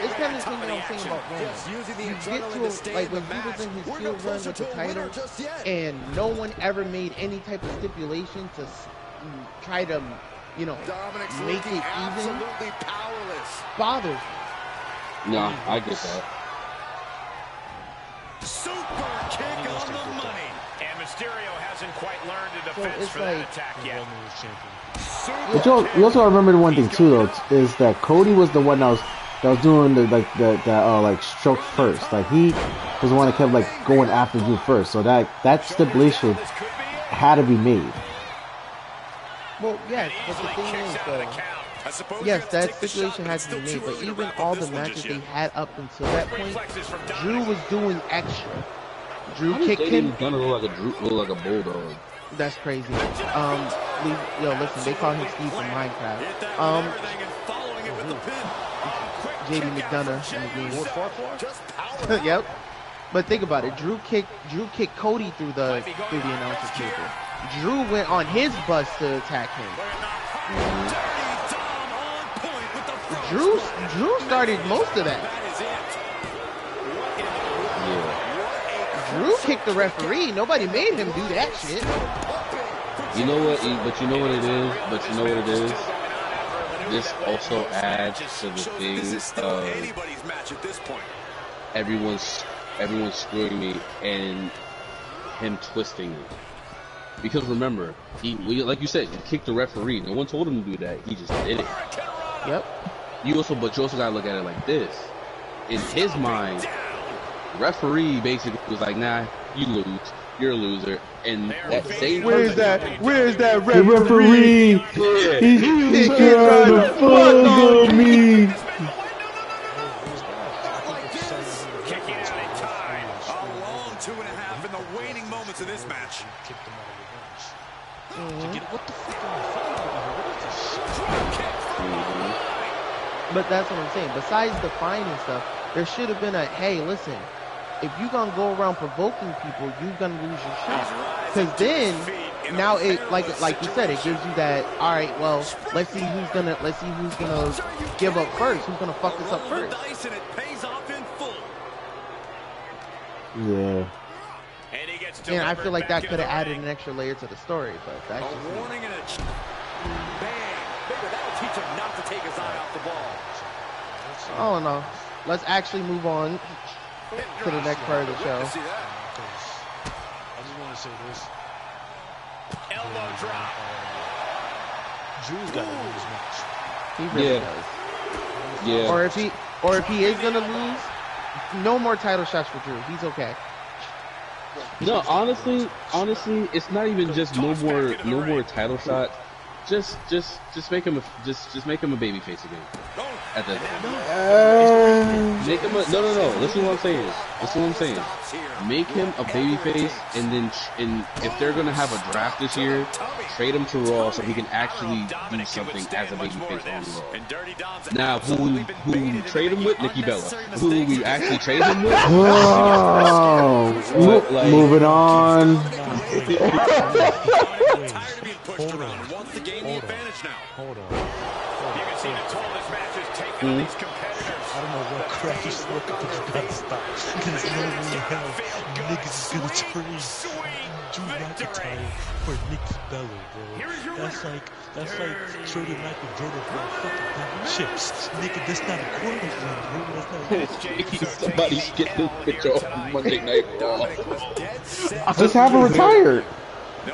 it's kind of the thing that I'm saying about Roman. You get to like when he was in his heel run with the title, and no one ever made any type of stipulation to try to, you know, make it even. Absolutely powerless. Bothers. Nah, I get that. Super kick on the money. And Mysterio hasn't quite learned a defense it's for that like- attack yet. Roman was champion. But you also gotta remember one thing too though is that Cody was the one that was doing the like stroke first. Like he was the one that kept like going after Drew first. So that stipulation had to be made. Well, yes, but the thing is though, yes, that stipulation had to be made. But even all the matches they had up until that point, Drew was doing extra. Drew kicked him. Gonna look like a bulldog. That's crazy. Listen, they call him Steve from Minecraft. JD McDonough. Yep. But think about it. Drew kicked Cody through the announcer's table. Drew went on his bus to attack him. Drew started most of that. Drew kicked the referee. Nobody made him do that shit. You know what? But you know what it is. This also adds to the thing of everyone's screwing me and him twisting it. Because remember, like you said, he kicked the referee. No one told him to do that. He just did it. Yep. But you also gotta look at it like this. In his mind, referee basically was like, nah, you lose. You're a loser. And that same Where's that The referee? referee, he's trying to fuck on me. Kicking out in time. A long 2.5 in the waning moments of this match. Kicked him out of revenge. What the fuck am I fighting over here? What is this shit? But that's what I'm saying. Besides the fine and stuff, there should have been a, hey, listen, if you're going to go around provoking people, you're going to lose your shot. Because then, now it, like you said, it gives you that, all right, well, let's see who's going to give up first. Who's going to fuck us up first. And it pays off in full. Yeah. And he gets And I feel like that back could have into the added ring. an extra layer to the story, but that's just A me. warning and a bang. Maybe that'll teach him not to take his eye off the ball. Oh no. Let's actually move on to the next part of the show. See that? I just want to say this. Elbow drop. Drew's got to win this match. He really Yeah. does. Yeah. Or if he is gonna lose, no more title shots for Drew. He's okay. No, honestly, it's not even just no more title shots. Just make him a babyface again. Oh, at that point. Make him a no. Listen to what I'm saying. Make him a babyface, and then if they're gonna have a draft this year, trade him to Raw so he can actually do something as a babyface on Raw. Now, who we trade him with? Nikki Bella. Who we actually trade him with? Moving on. Hold on. I don't know what crap he's looking for. You gotta stop. There's no way in hell niggas is gonna trade Drew McIntyre for Nikki Bella, bro. That's like trading Michael Jordan for fucking chips. Nigga, that's not a quarterback, bro. Somebody get this bitch off Monday Night Raw. Just have her retired.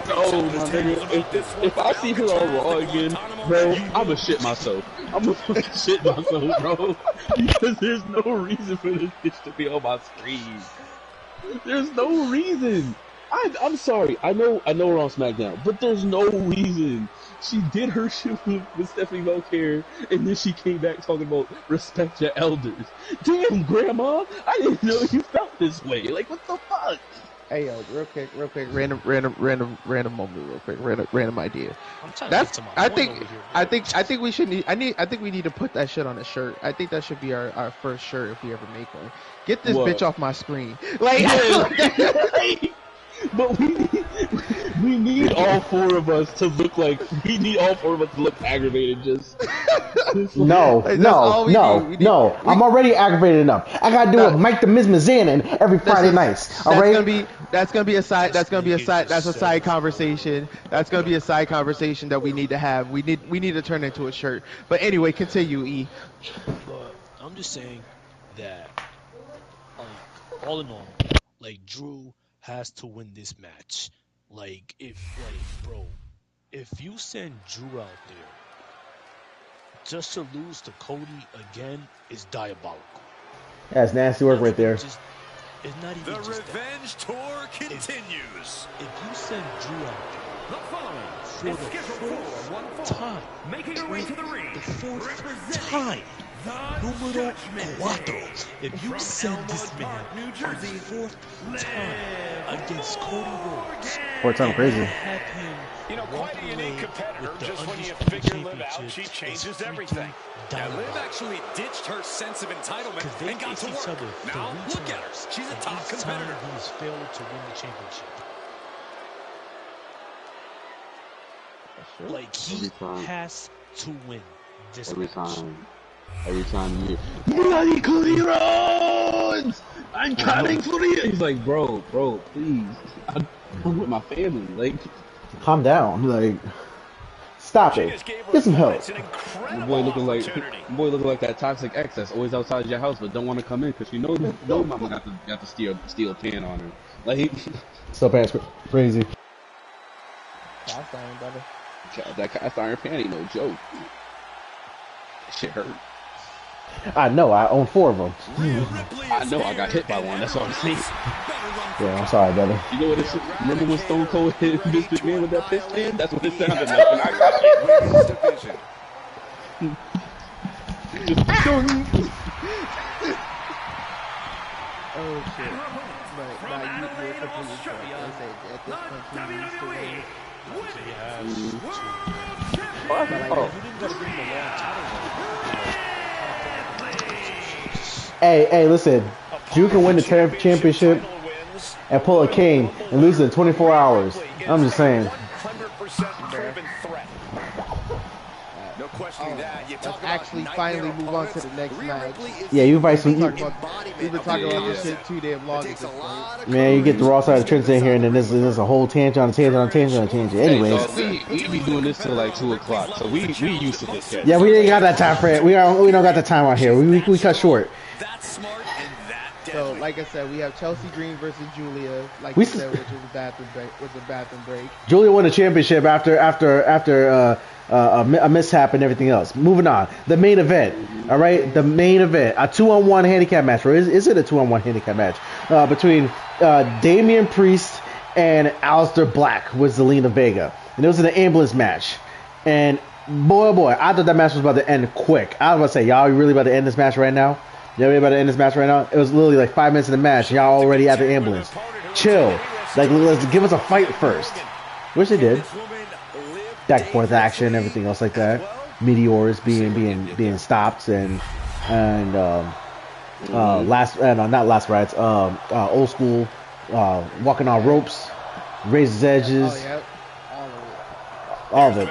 Oh my nigga, if I see her on Raw again, bro, I'ma shit myself. I'ma fucking shit myself, bro. Because there's no reason for this bitch to be on my screen. There's no reason. I'm sorry. I know we're on SmackDown, but there's no reason. She did her shit with Stephanie Belcare, and then she came back talking about respect your elders. Damn, Grandma, I didn't know you felt this way. Like, what the fuck? Hey yo, real quick, random moment, real quick, random idea. I think we should need. I think we need to put that shit on a shirt. I think that should be our first shirt if we ever make one. Get this bitch off my screen, like. But we need all four of us to look like aggravated. No. I'm already aggravated enough. I gotta do it. Mike the Miz Mizanin every Friday nights. All right. That's a side conversation. That's gonna be a side conversation that we need to have. We need to turn into a shirt. But anyway, continue, E. But I'm just saying that, all in all, Drew has to win this match. If you send Drew out there just to lose to Cody again is diabolical. That's nasty work right there. It's not even the just revenge tour continues. If you send Drew out there for the fourth time, making her way to the ring, the fourth time, numero cuatro. If you send this man for the fourth time against Cody Rhodes, fourth time crazy. Have him quite a unique competitor. Just when you figure Liv out, she changes everything. Now, Liv actually ditched her sense of entitlement and got to work. Now, look at her. She's a top competitor. He has failed to win the championship. He has to win this match. Every time you bloody Cody Rhodes! I'm coming for you! He's like, bro, please. I'm with my family. Calm down. Stop it. Get some help. Boy looking like that toxic ex that's always outside your house but don't want to come in because you know mama got the steel pan on her. Steel pan's crazy. Cast iron, brother. That cast iron pan ain't no joke. That shit hurt. I know. I own 4 of them. I know. I got hit by one. That's all I'm saying. Yeah, I'm sorry, brother. You know what it is? Remember when Stone Cold hit Vince McMahon with that piss can? That's what it sounded like. And I got hit. Oh shit! But you completely correct. At this point, he needs to win. Hey, listen. Drew can win the championship and pull a Kane and lose it in 24 hours. I'm just saying. 100% proven threat. No questioning that. Let's actually finally move on to the next match. Yeah, you've been talking about this shit too damn long at this point. Man, you get the Raw side of the trends in here, and then there's a whole tangent on tangent. Anyways, we be doing this till 2 o'clock, so we used to this. Yeah, we ain't got that time for it. We don't got the time out here. We cut short. That's smart and that deadly. So, like I said, we have Chelsea Green versus Julia. Like we said, which was a bathroom break. Julia won the championship after a mishap and everything else. Moving on, the main event. All right, the main event, a 2-on-1 handicap match, or is it a 2-on-1 handicap match between Damian Priest and Aleister Black with Zelina Vega, and it was an ambulance match. And Boy, oh boy, I thought that match was about to end quick. I was about to say, y'all really about to end this match right now? Y'all really about to end this match right now? It was literally like 5 minutes in the match. Y'all already at the ambulance. Chill. Like, let's give us a fight first. Which they did. Back and forth action, everything else like that. Meteors being stopped and not last rights. Old school, walking on ropes, raises edges. Oh, yep. All of it.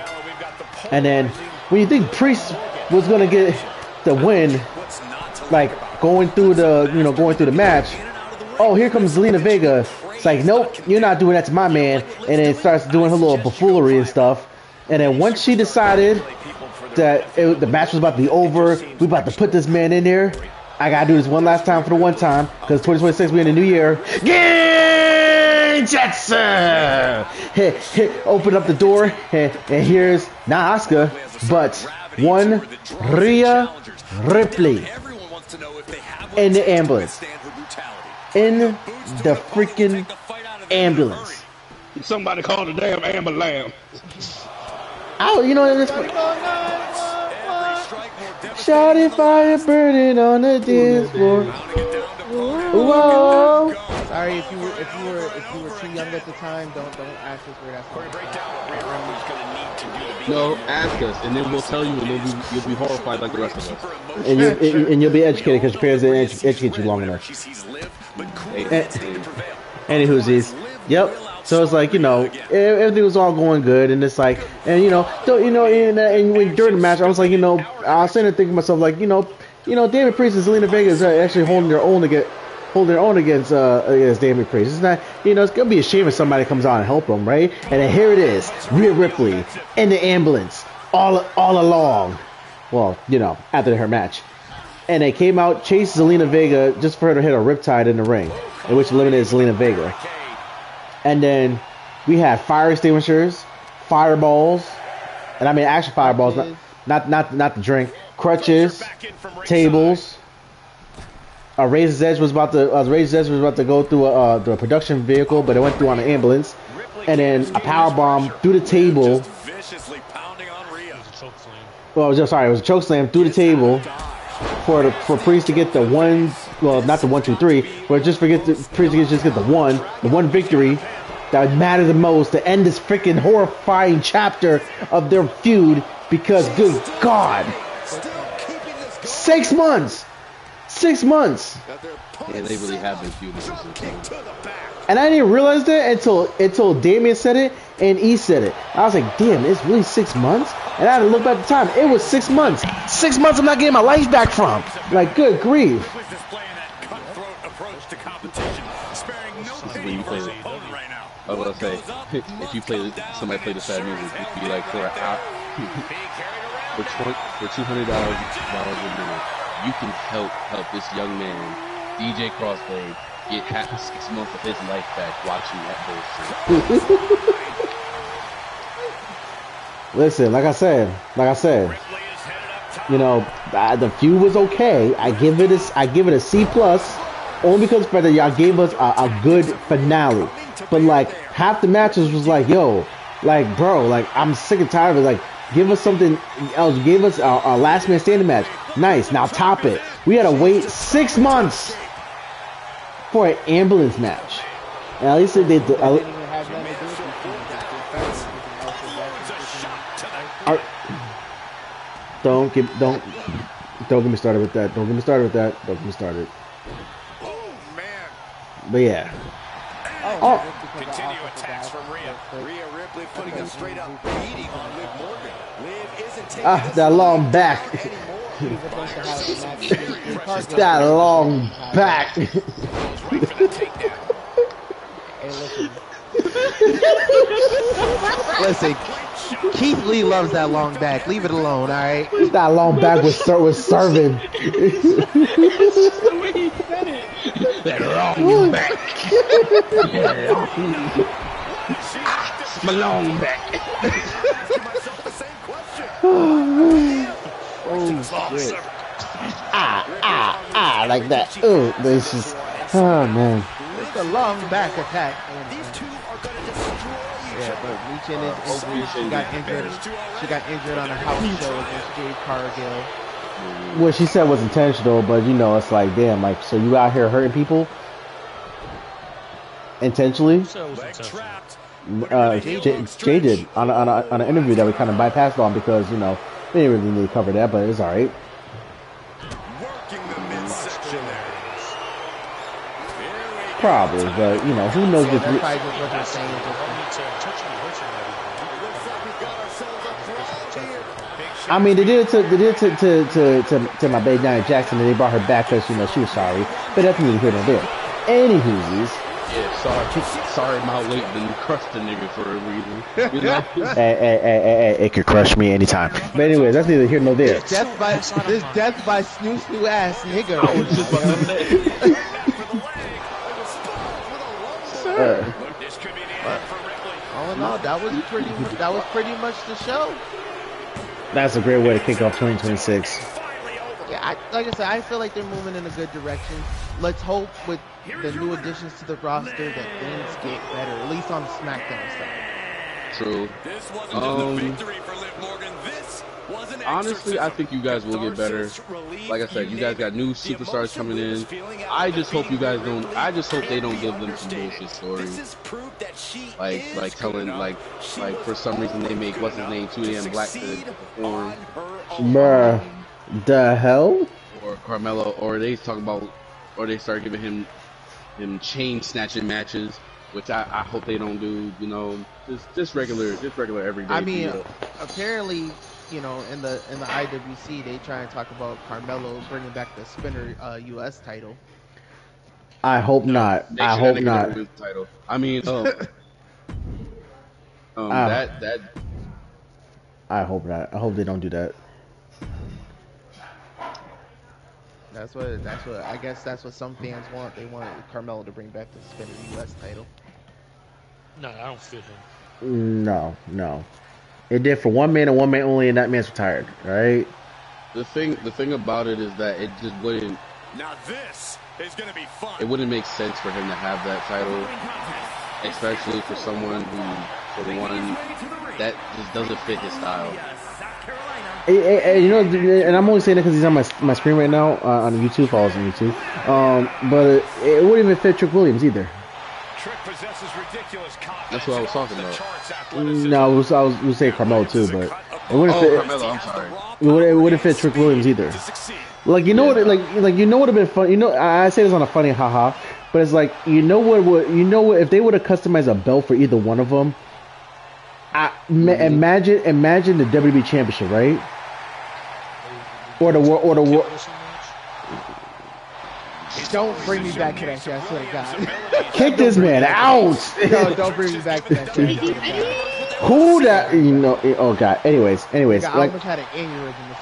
And then when you think Priest was gonna get the win, like going through the match, oh, here comes Zelina Vega. It's like, nope, you're not doing that to my man. And then starts doing her little buffoonery and stuff. And then once she decided that the match was about to be over, we about to put this man in there. I gotta do this one last time for the one time, because 2026 we in the new year. Jetson! Open up the door, and here's not Asuka, but one Rhea Ripley in the ambulance. In the freaking ambulance. Somebody call the damn ambulance. Oh, you know this. Shawty fire burning on the dance floor. Whoa. Sorry if you were too young at the time. Don't ask us where that's from. No, ask us, and then we'll tell you, and you'll be horrified like the rest of us. And you'll be educated because your parents didn't educate you long enough. Anywho's these. Yep. So it's like, everything was all going good, and it's like, and when during the match, I was like, I was sitting there thinking to myself, like, David Priest and Zelina Vega is actually holding their own against David Priest. It's not, it's gonna be a shame if somebody comes on and help them, right? And then here it is, Rhea Ripley in the ambulance all along. Well, after her match, and they came out, chased Zelina Vega just for her to hit a riptide in the ring, in which eliminated Zelina Vega. And then we had fire extinguishers, fireballs, and I mean actual fireballs, not the drink, crutches, tables. Razor's Edge was about to go through the production vehicle, but it went through on the ambulance, and then a power bomb through the table. Well, it was a choke slam through the table for Priest to get the one. Well, not the 1, 2, 3, but just forget the Priest to just get the one victory that would matter the most to end this freaking horrifying chapter of their feud. Because good God, 6 months. 6 months. Yeah, they really have been feuding. And I didn't realize that until Damien said it and E said it. I was like, damn, it's really 6 months? And I had to look back at the time. It was 6 months. 6 months I'm not getting my life back from. Like, good grief. When you play it. I was gonna say, if you somebody play the sad music, it'd be like for $200 a minute, you can help this young man, DJ Crossblade, get half 6 months of his life back watching that bullshit. Listen, like I said, the feud was okay. I give it a C+, only because for y'all gave us a good finale. But like half the matches was like, yo, like bro, like I'm sick and tired of it. Like, give us something else. Gave us our last man standing match. Nice. Now top it. We had to wait 6 months for an ambulance match. And at least they did. Don't get me started with that. Don't get me started. But yeah. Continue attacks from Rhea. Rhea Ripley putting a straight up beating on Liv Morgan. Liv isn't taking that long back. That long back. Listen, Keith Lee loves that long back. Leave it alone, all right? That long back was serving. That long back. My long back. Oh shit. Like that. Oh, this is. Oh man. It's a long back attack. These two are going to destroy you. Yeah, but Michin is injured. She got injured on a house show against Jade Cargill. What she said was intentional, but you know, it's like, damn, like, so you out here hurting people intentionally? Jay did on an interview that we kind of bypassed on because, you know, they didn't really need to cover that, but it's all right. Probably, but you know, who knows Yeah, what's that's probably just what they're saying. I mean, they did it to my baby Nia Jackson, and they brought her back because, you know, she was sorry, but that's neither here nor there. Anywho's. Yeah, sorry, my weight didn't crush the nigga for a reason. You know? Hey, it could crush me anytime. But anyways, that's neither here nor there. Death by snoo ass nigga. I was just about to say. All in all, that was pretty much the show. That's a great way to kick off 2026. Yeah, like I said, I feel like they're moving in a good direction. Let's hope with the new additions to the roster that things get better, at least on the SmackDown side. True. Honestly, I think you guys will get better. Like I said, you guys got new superstars coming in. I just hope they don't give them some bullshit stories. Like telling for some reason they make what's his name 2 a.m. Black to perform. Bruh, the hell? Or Carmelo, or they talk about, or they start giving him chain snatching matches, which I hope they don't do. You know, just regular everyday. I mean, deal. apparently, you know, in the IWC they try and talk about Carmelo bringing back the Spinner U.S. title. I hope not. I hope not. Title. I mean, that. I hope not. I hope they don't do that. That's what I guess that's what some fans want. They want Carmelo to bring back the Spinner U.S. title. No, I don't feel him. No. It did for one man and one man only, and that man's retired. Right? The thing about it is that it just wouldn't. Now this is gonna be fun. It wouldn't make sense for him to have that title, especially for someone that just doesn't fit his style. Hey, you know, and I'm only saying that because he's on my screen right now on YouTube. Follows on YouTube. But it wouldn't even fit Trick Williams either. That's what I was talking about. No, I was saying Carmelo too, but it wouldn't fit. Carmelo, I'm sorry. It wouldn't fit Trick Williams either. Like, you know what? Like you know what would have been fun. You know, I say this on a funny haha, but it's like, you know what if they would have customized a belt for either one of them. Imagine the WWE Championship, right? Or the world. Don't bring me back to that shit. I swear to God. Kick this man out. No, don't bring me back to that shit. Who that? You know? Oh God. Anyways. I Like. almost had an aneurysm as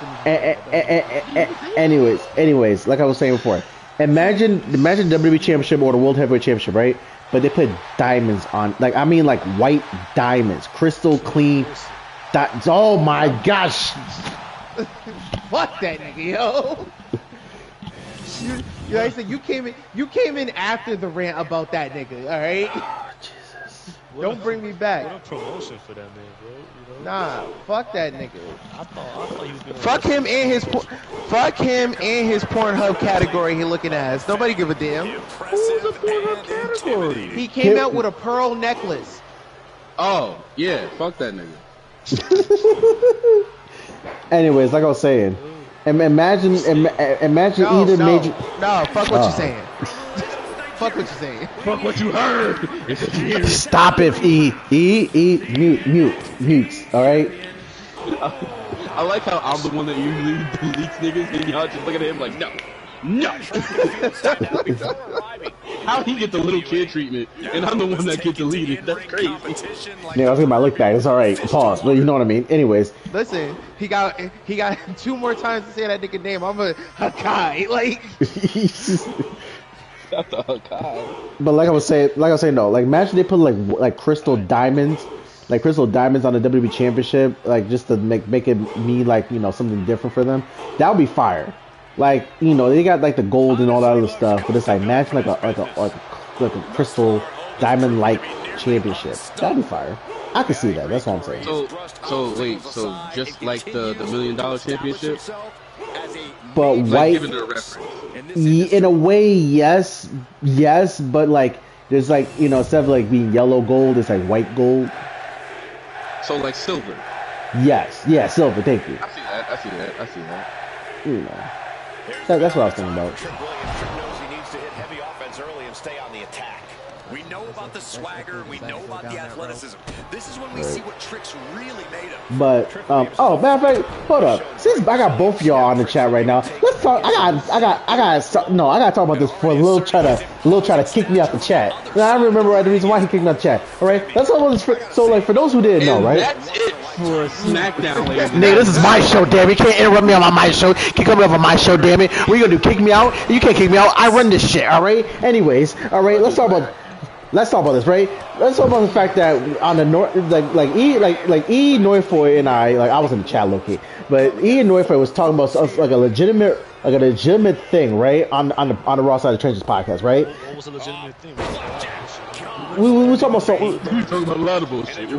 soon as Anyways. Like I was saying before. Imagine WWE Championship or the World Heavyweight Championship, right? But they put diamonds on, like white diamonds, crystal clean. Oh my gosh! Fuck that nigga, yo. Like I said, you came in after the rant about that nigga. All right. Oh, Jesus. Don't bring me back. What a promotion for that man, bro. You know? Nah, fuck that nigga. I thought he was gonna. Fuck him and his Pornhub category he looking ass. Nobody give a damn. Who's a Pornhub category? He came out with a pearl necklace. Oh yeah, fuck that nigga. Anyways, like I was saying, imagine either major. No, fuck what you're saying. Fuck what you're saying. Fuck what you heard. Stop it, mute. All right. I like how I'm the one that usually deletes niggas, and y'all just looking at him like, no. How he get the little kid treatment, and I'm the one that gets deleted? That's crazy. Yeah, I was gonna look back. It's all right. Pause. But you know what I mean. Anyways. Listen, he got 2 more times to say that nigga name. I'm a guy. Like. That's a guy. But like I was saying, no. Like, imagine they put like crystal diamonds on the WWE Championship, like just to make it mean like, you know, something different for them. That would be fire. Like, you know, they got like the gold and all that other stuff, but it's like imagine like a crystal diamond like championship. That'd be fire. I can see that. That's what I'm saying. So wait, so just like the $1 million championship, But like white, given the reference. in a way, yes, but like there's like instead of like being yellow gold, it's like white gold. So like silver. Yes, yeah, silver. Thank you. I see that. You know, that's what I was thinking about. Trick knows he needs to hit heavy offense early and stay on the attack. We know about the swagger. We know about the athleticism. This is when we see what Trick's really made of. But oh, matter of fact, hold up. Since I got both of y'all on the chat right now, let's talk. I gotta talk about this for a little try to kick me out the chat. Now, I remember the reason why he kicked me out the chat. All right, let's talk about this. So like for those who didn't know, right? That's it for SmackDown, ladies. Nigga, this is my show, damn it. You can't interrupt me on my show. You can't come me off on my show, damn it. What are you gonna do? Kick me out? You can't kick me out. I run this shit. All right. Anyways, all right. Let's talk about this, right? Let's talk about the fact that on the north, like E Noifoy and I was in the chat low-key, but E and Noifoy was talking about like a legitimate thing, right? On the Raw Side of Trenches podcast, right? What was a legitimate thing? We were talking about something. We talking about a lot of bullshit.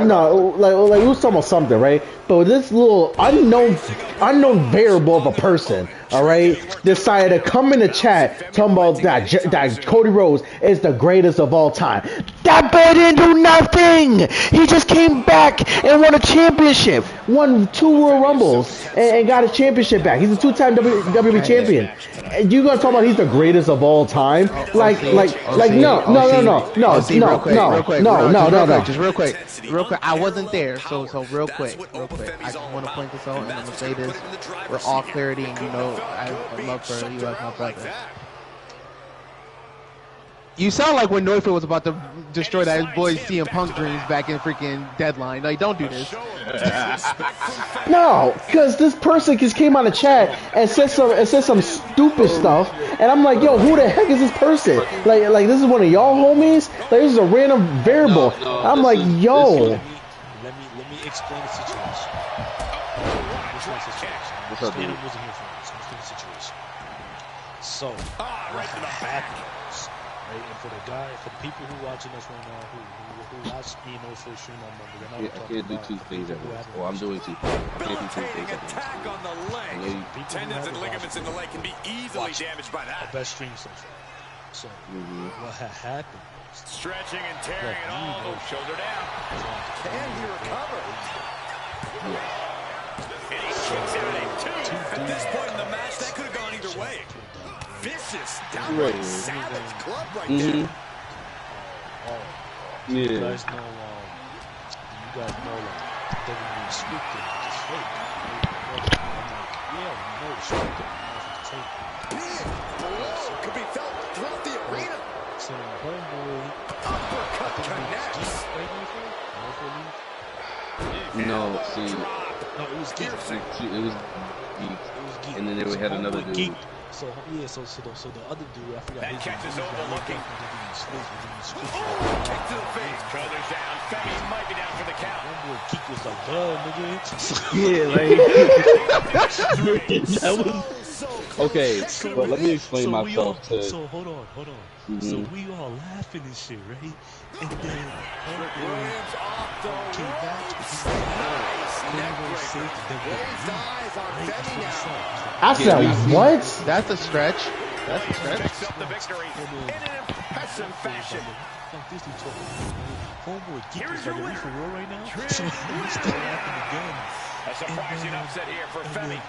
No, like we was talking about something, right? But this little unknown variable of a person, all right, decided to come in the chat talking about that Cody Rhodes is the greatest of all time. That boy didn't do nothing. He just came back and won a championship, won 2 Royal Rumbles, and got a championship back. He's a 2-time WWE champion. And you gonna talk about he's the greatest of all time? No, Just real quick. I wasn't there, so real quick. I just want to point this out, and I'm gonna say this for all clarity, and I love for you as my brother. You sound like when Noifoy was about to destroy that boy CM Punk dreams back in freaking Deadline. Like, don't do this. No, because this person just came on the chat and said some stupid stuff, and I'm like, yo, who the heck is this person? Like this is one of y'all homies? Like, this is a random variable. I'm like, yo. Let me explain the situation. What's up, dude? Wasn't here for this. Let me explain the situation. So, what happened? Right, and for the people who watching us right now, who watch for stream on Monday, I can't do 2 things at once. Oh, I'm doing 2 things. I can't do 2 things at once. Attack on the leg. Tendons and ligaments in the leg can be easily damaged by that. The best stream so far. So, what had happened was stretching and tearing it all. Shoulder down. Can he recover? And he kicks out a 2. At this point in the match, that could have gone either way. Vicious, downright savage club right there. You guys know, like, WWE scripted, it's fake. Scripted, it's fake. Big blow could be felt throughout the arena. So, homeboy, uppercut connects. No, see. No, it was Geek. It was Geek. And then they had another dude. So the other dude, I forgot. That catches overlooking. Kick to the face. Shoulders down. Femi might be down for the count. Homeboy Geek was like, nigga. That was okay. But let me explain myself to. So hold on. So we all laughing and shit, right? And then Williams off the ropes. Nice neck breaker. Raised eyes on Femi now. I said, what? That's a stretch. Picks up the victory in an impressive fashion. Homeboy Geek is like, are we for real right now? So he's still laughing again. A surprising upset here for Femi.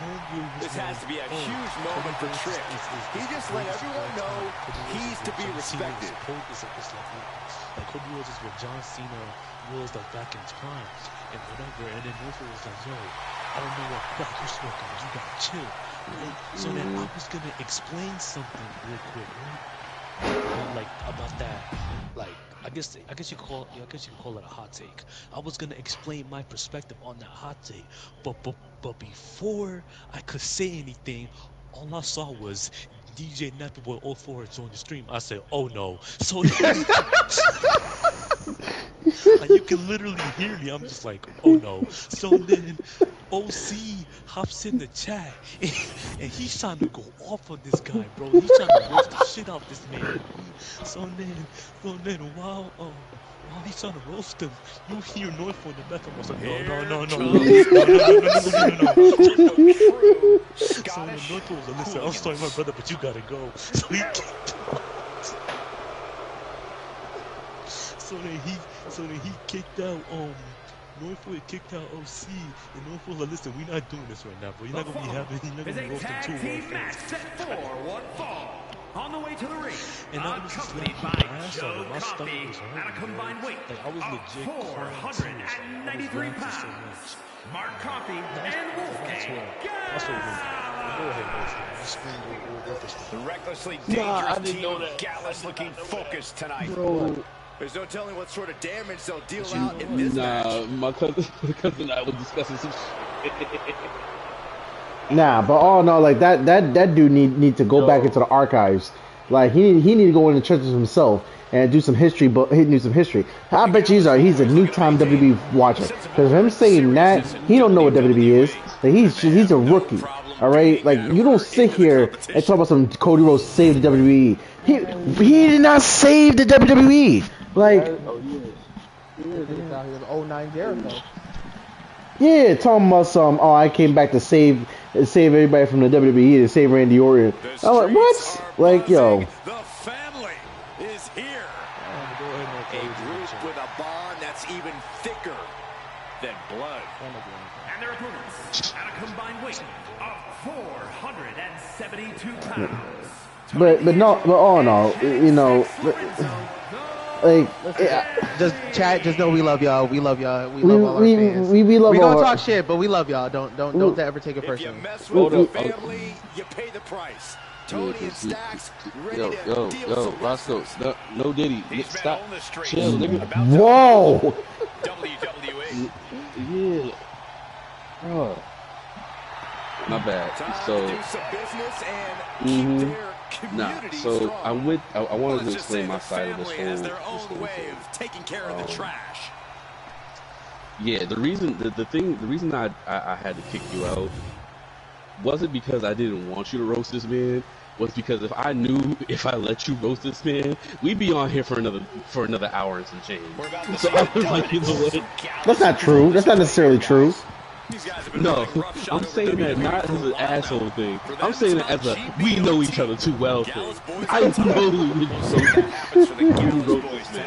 This has to be a huge moment for Trick. He just let everyone know he's to be respected. It's like Cody Rhodes is what John Cena was like back in his prime and whatever. And then Noifoy was like, yo, I don't know what crack you're smoking. You gotta chill. Right? So then I was gonna explain something real quick, right? Like about that, like I guess you could call it a hot take. I was gonna explain my perspective on that hot take, but before I could say anything, all I saw was DJ Netherwood 04 joined the stream. I said, oh no. So like, you can literally hear me. I'm just like, oh no. So then OC hops in the chat and he's trying to go off on this guy, bro. He's trying to roast the shit out this man. So then while he's trying to roast him, you hear noise from the back. I was like, no. So the North was like, listen, I'm sorry, my brother, but you gotta go. So he kicked out. So then he kicked out Norfolk kicked out OC, and Norfolk was like, listen, we're not doing this right now, bro. You're not gonna be having, you're not gonna be roasting 2 match set for one fall. On the way to the ring, and I was just like, Joe my stomach Coffey was hurting, at a combined weight like I was legit of 493 pounds. Mark Coffey and Wolfgang. Go ahead, The recklessly dangerous team of Gallus looking focused tonight. Bro. There's no telling what sort of damage they'll deal out in this match. Nah, my cousin and I was discussing some shit. Nah, but all in all, like that dude need to go back into the archives. Like he need to go in the churches himself and do some history. But he needs some history. I bet he's a new time WWE watcher. Because him saying that, he don't know what WWE is. Like he's a rookie. All right, like you don't sit here and talk about some Cody Rhodes saved the WWE. He did not save the WWE. Like, He was 09 Jericho. yeah, talking about some. Oh, I came back to save everybody from the WWE, to save Randy Orton. I'm like, what? Like, yo. The family is here. A group with a bond that's even thicker than blood. And their opponents at a combined weight of 472 pounds. But all in all, you know, like, Just chat. Just know we love y'all. We love y'all. We love all our fans. we love We all don't our, talk shit, but we love y'all. Don't ever take it If you personally. mess with the family, you pay the price. Tony and Stacks ready to deal some Roscoe, no Diddy, These men stop, own the streets. chill, nigga. About whoa. WWE. Yeah. Oh. My bad. Time So, to do some business and keep their community strong. I wanted to Let's just say explain my the side of this family whole. has their own way of taking care of the trash. Yeah, the reason I had to kick you out wasn't because I didn't want you to roast this man. Was because if I knew if I let you roast this man, we'd be on here for another hour and some change. So I was like, you know what? That's not true. That's not necessarily true. No, I'm saying that not as an asshole thing. I'm saying it as a we know each other too well thing. I totally would roast this man.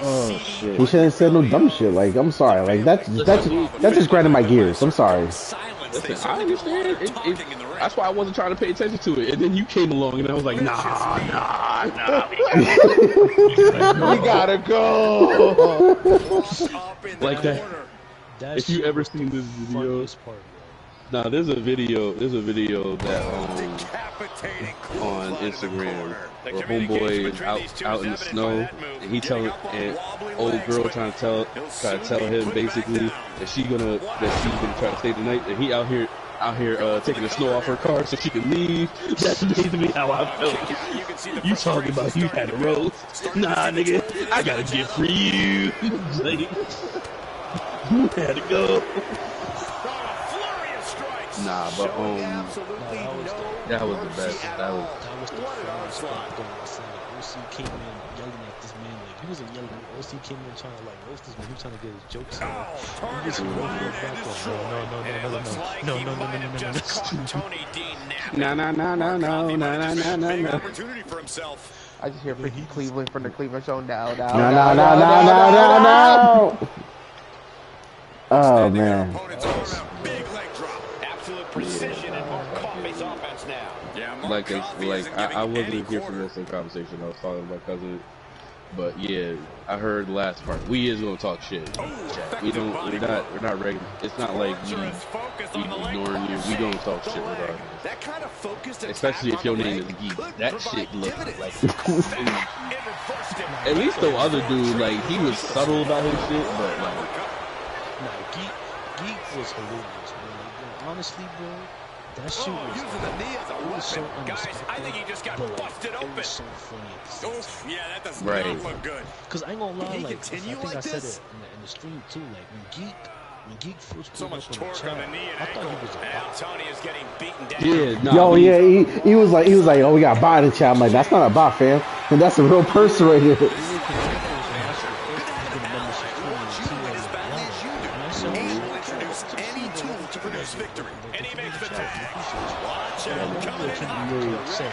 Oh shit! He shouldn't have said no dumb shit. Like, I'm sorry. Like that's just grinding my gears. I'm sorry. Listen, I understand. That's why I wasn't trying to pay attention to it. And then you came along, and I was like, nah. We gotta go. Like that. If you ever seen this video, there's a video that on Instagram where homeboy is out in the snow, and he telling and old girl trying to tell him basically that she's gonna try to stay the night, and he out here taking the snow off her car so she can leave. That's basically how I felt. You talking about you had a road? Nah, nigga, I got a gift for you. Like, you had to go. Nah, but that was the best. That was the funniest part going on. OC came in yelling at this man, like he wasn't yelling. OC came in trying to like roast this man. He was trying to get his jokes out. He just rolled back no. Opportunity for himself. I just hear freaking Cleveland from the Cleveland show now. No. Oh man. Big leg drop. Absolute precision in Mark Coffey's offense now. Yeah, I wasn't here for most of the conversation. I was talking about cousin, but yeah, I heard the last part. We is gonna talk shit. We're not regular. It's not like we ignoring you. We gonna talk shit regardless. That kind of focused especially if your name is Geek. That shit looked like. At least the other dude, like he was subtle about his shit, but like. Geek was hilarious, bro. Honestly, bro, that shit was using the knee as a weapon. So guys, I think he just got busted open. It was so funny at the same time. Yeah, that does not look good. Cause I ain't gonna lie, like I continue think like I said this? it in the stream too. Like when Geek When Geek first So pulled much up on the torque on the chat, knee and I thought ankle. he was a And bot. Tony is getting beaten down. Yeah, nah, Yo, yeah, he was like, oh, we got a bot in the chat. I'm like, that's not a bot, fam. And that's a real person right here. He made commercials and asked for the first time getting a membership 2018 like wow. And I said, He oh, will introduce any tool to produce victory. And he makes the tag. Watch out. Coming in hot.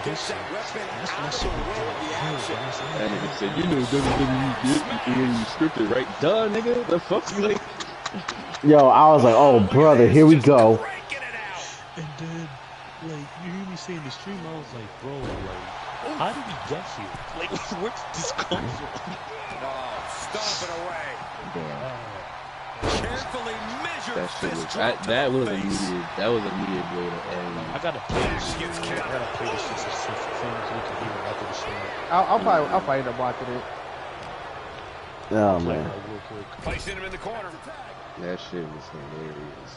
Gets that weapon out of the way of the action. that nigga said, you know WWE when you scripted, right? Duh, nigga. The fuck you like? Yo, I was like, oh, brother, here we go. Cranking it out. and then like you hear me say in the stream, I was like, bro, like how did we get here? Like where did this come from? Oh, stomp it away. Carefully measured That shit was fist drop to that the was face. immediate. That was immediate blow to end. I gotta play this shit. I gotta play this shit so fans we can hear it after the stream. I'll probably end up watching it. Oh, Play it man. like real quick. Placing him in the corner. That shit was hilarious.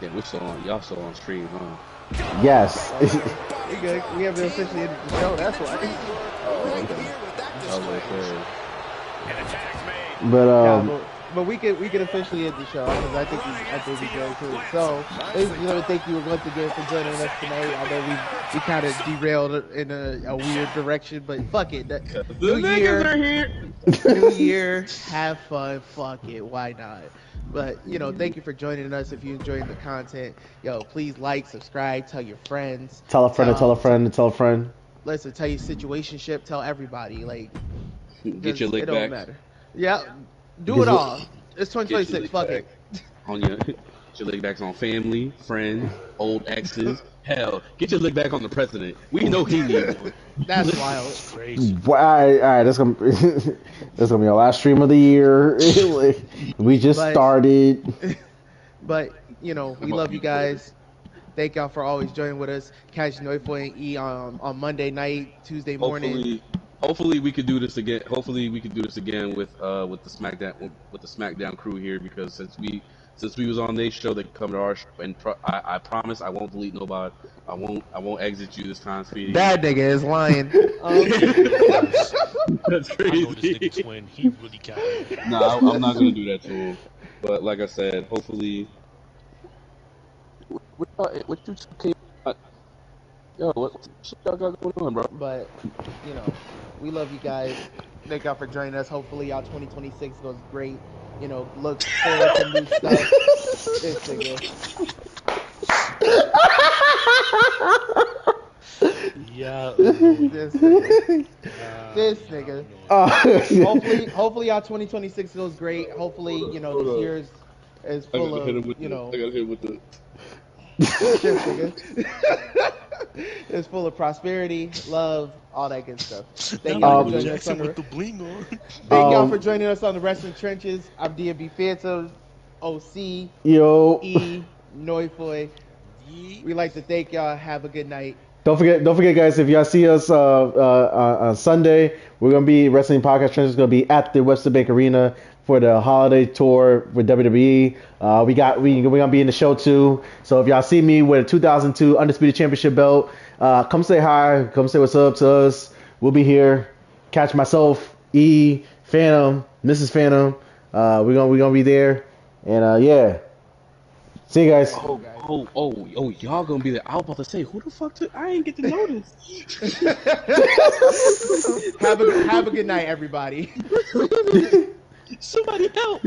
Yeah, y'all saw on stream, huh? Yes. We haven't officially ended the show. That's why. I was like, And the tag's made. But, But we can officially end the show because I think we go too. So, ladies and gentlemen, thank you once again for joining us tonight. I know we kind of derailed in a weird direction, but fuck it. New niggas are here. New year, have fun. Fuck it, why not? But thank you for joining us. If you enjoyed the content, please like, subscribe, tell your friends. tell a friend to tell a friend to tell a friend. Listen, tell your situationship, tell everybody. Like, Get your lick it don't back. matter. Yeah, do it all. It's 2026. Fuck it. On your get your lick backs on family, friends, old exes. Hell, get your lick back on the president. We know he needs one. That's wild. It's crazy. All right, that's gonna be our last stream of the year. We just started. But we love you guys. Thank y'all for always joining with us. Catch Noifo and E on Monday night, Tuesday morning. Hopefully we could do this again. Hopefully we could do this again with the SmackDown crew here, because since we was on their show, they come to our show, and I promise I won't delete nobody. I won't exit you this time, Speedy. That nigga is lying. That's I know this crazy. nigga twin. He really got it. No, I'm not gonna do that to him. But like I said, hopefully. What you came? Yo, what y'all got going on, bro? But we love you guys. Thank y'all for joining us. Hopefully y'all 2026 goes great. Look forward to new stuff. This nigga. Yeah. This nigga. Hopefully y'all 2026 goes great. Hopefully this year is full of I gotta hit him with the. It's full of prosperity, love, all that good stuff. Thank Now y'all for Michael joining us Jackson on with the bling on. Thank y'all for joining us on the Wrestling Trenches. I'm DMB Phantom, OC, Yo, E, Noifoy. We like to thank y'all. Have a good night. don't forget, guys. If y'all see us on Sunday, we're gonna be Wrestling Podcast Trends is gonna be at the Webster Bank Arena for the holiday tour with WWE. We're gonna be in the show too. So if y'all see me with a 2002 Undisputed Championship belt, come say hi, come say what's up to us. We'll be here. Catch myself, E, Phantom, Mrs. Phantom. We're gonna be there, and yeah. See you guys. Oh, y'all gonna be there. I was about to say, who the fuck I ain't get to notice. Have a good night, everybody. Somebody help.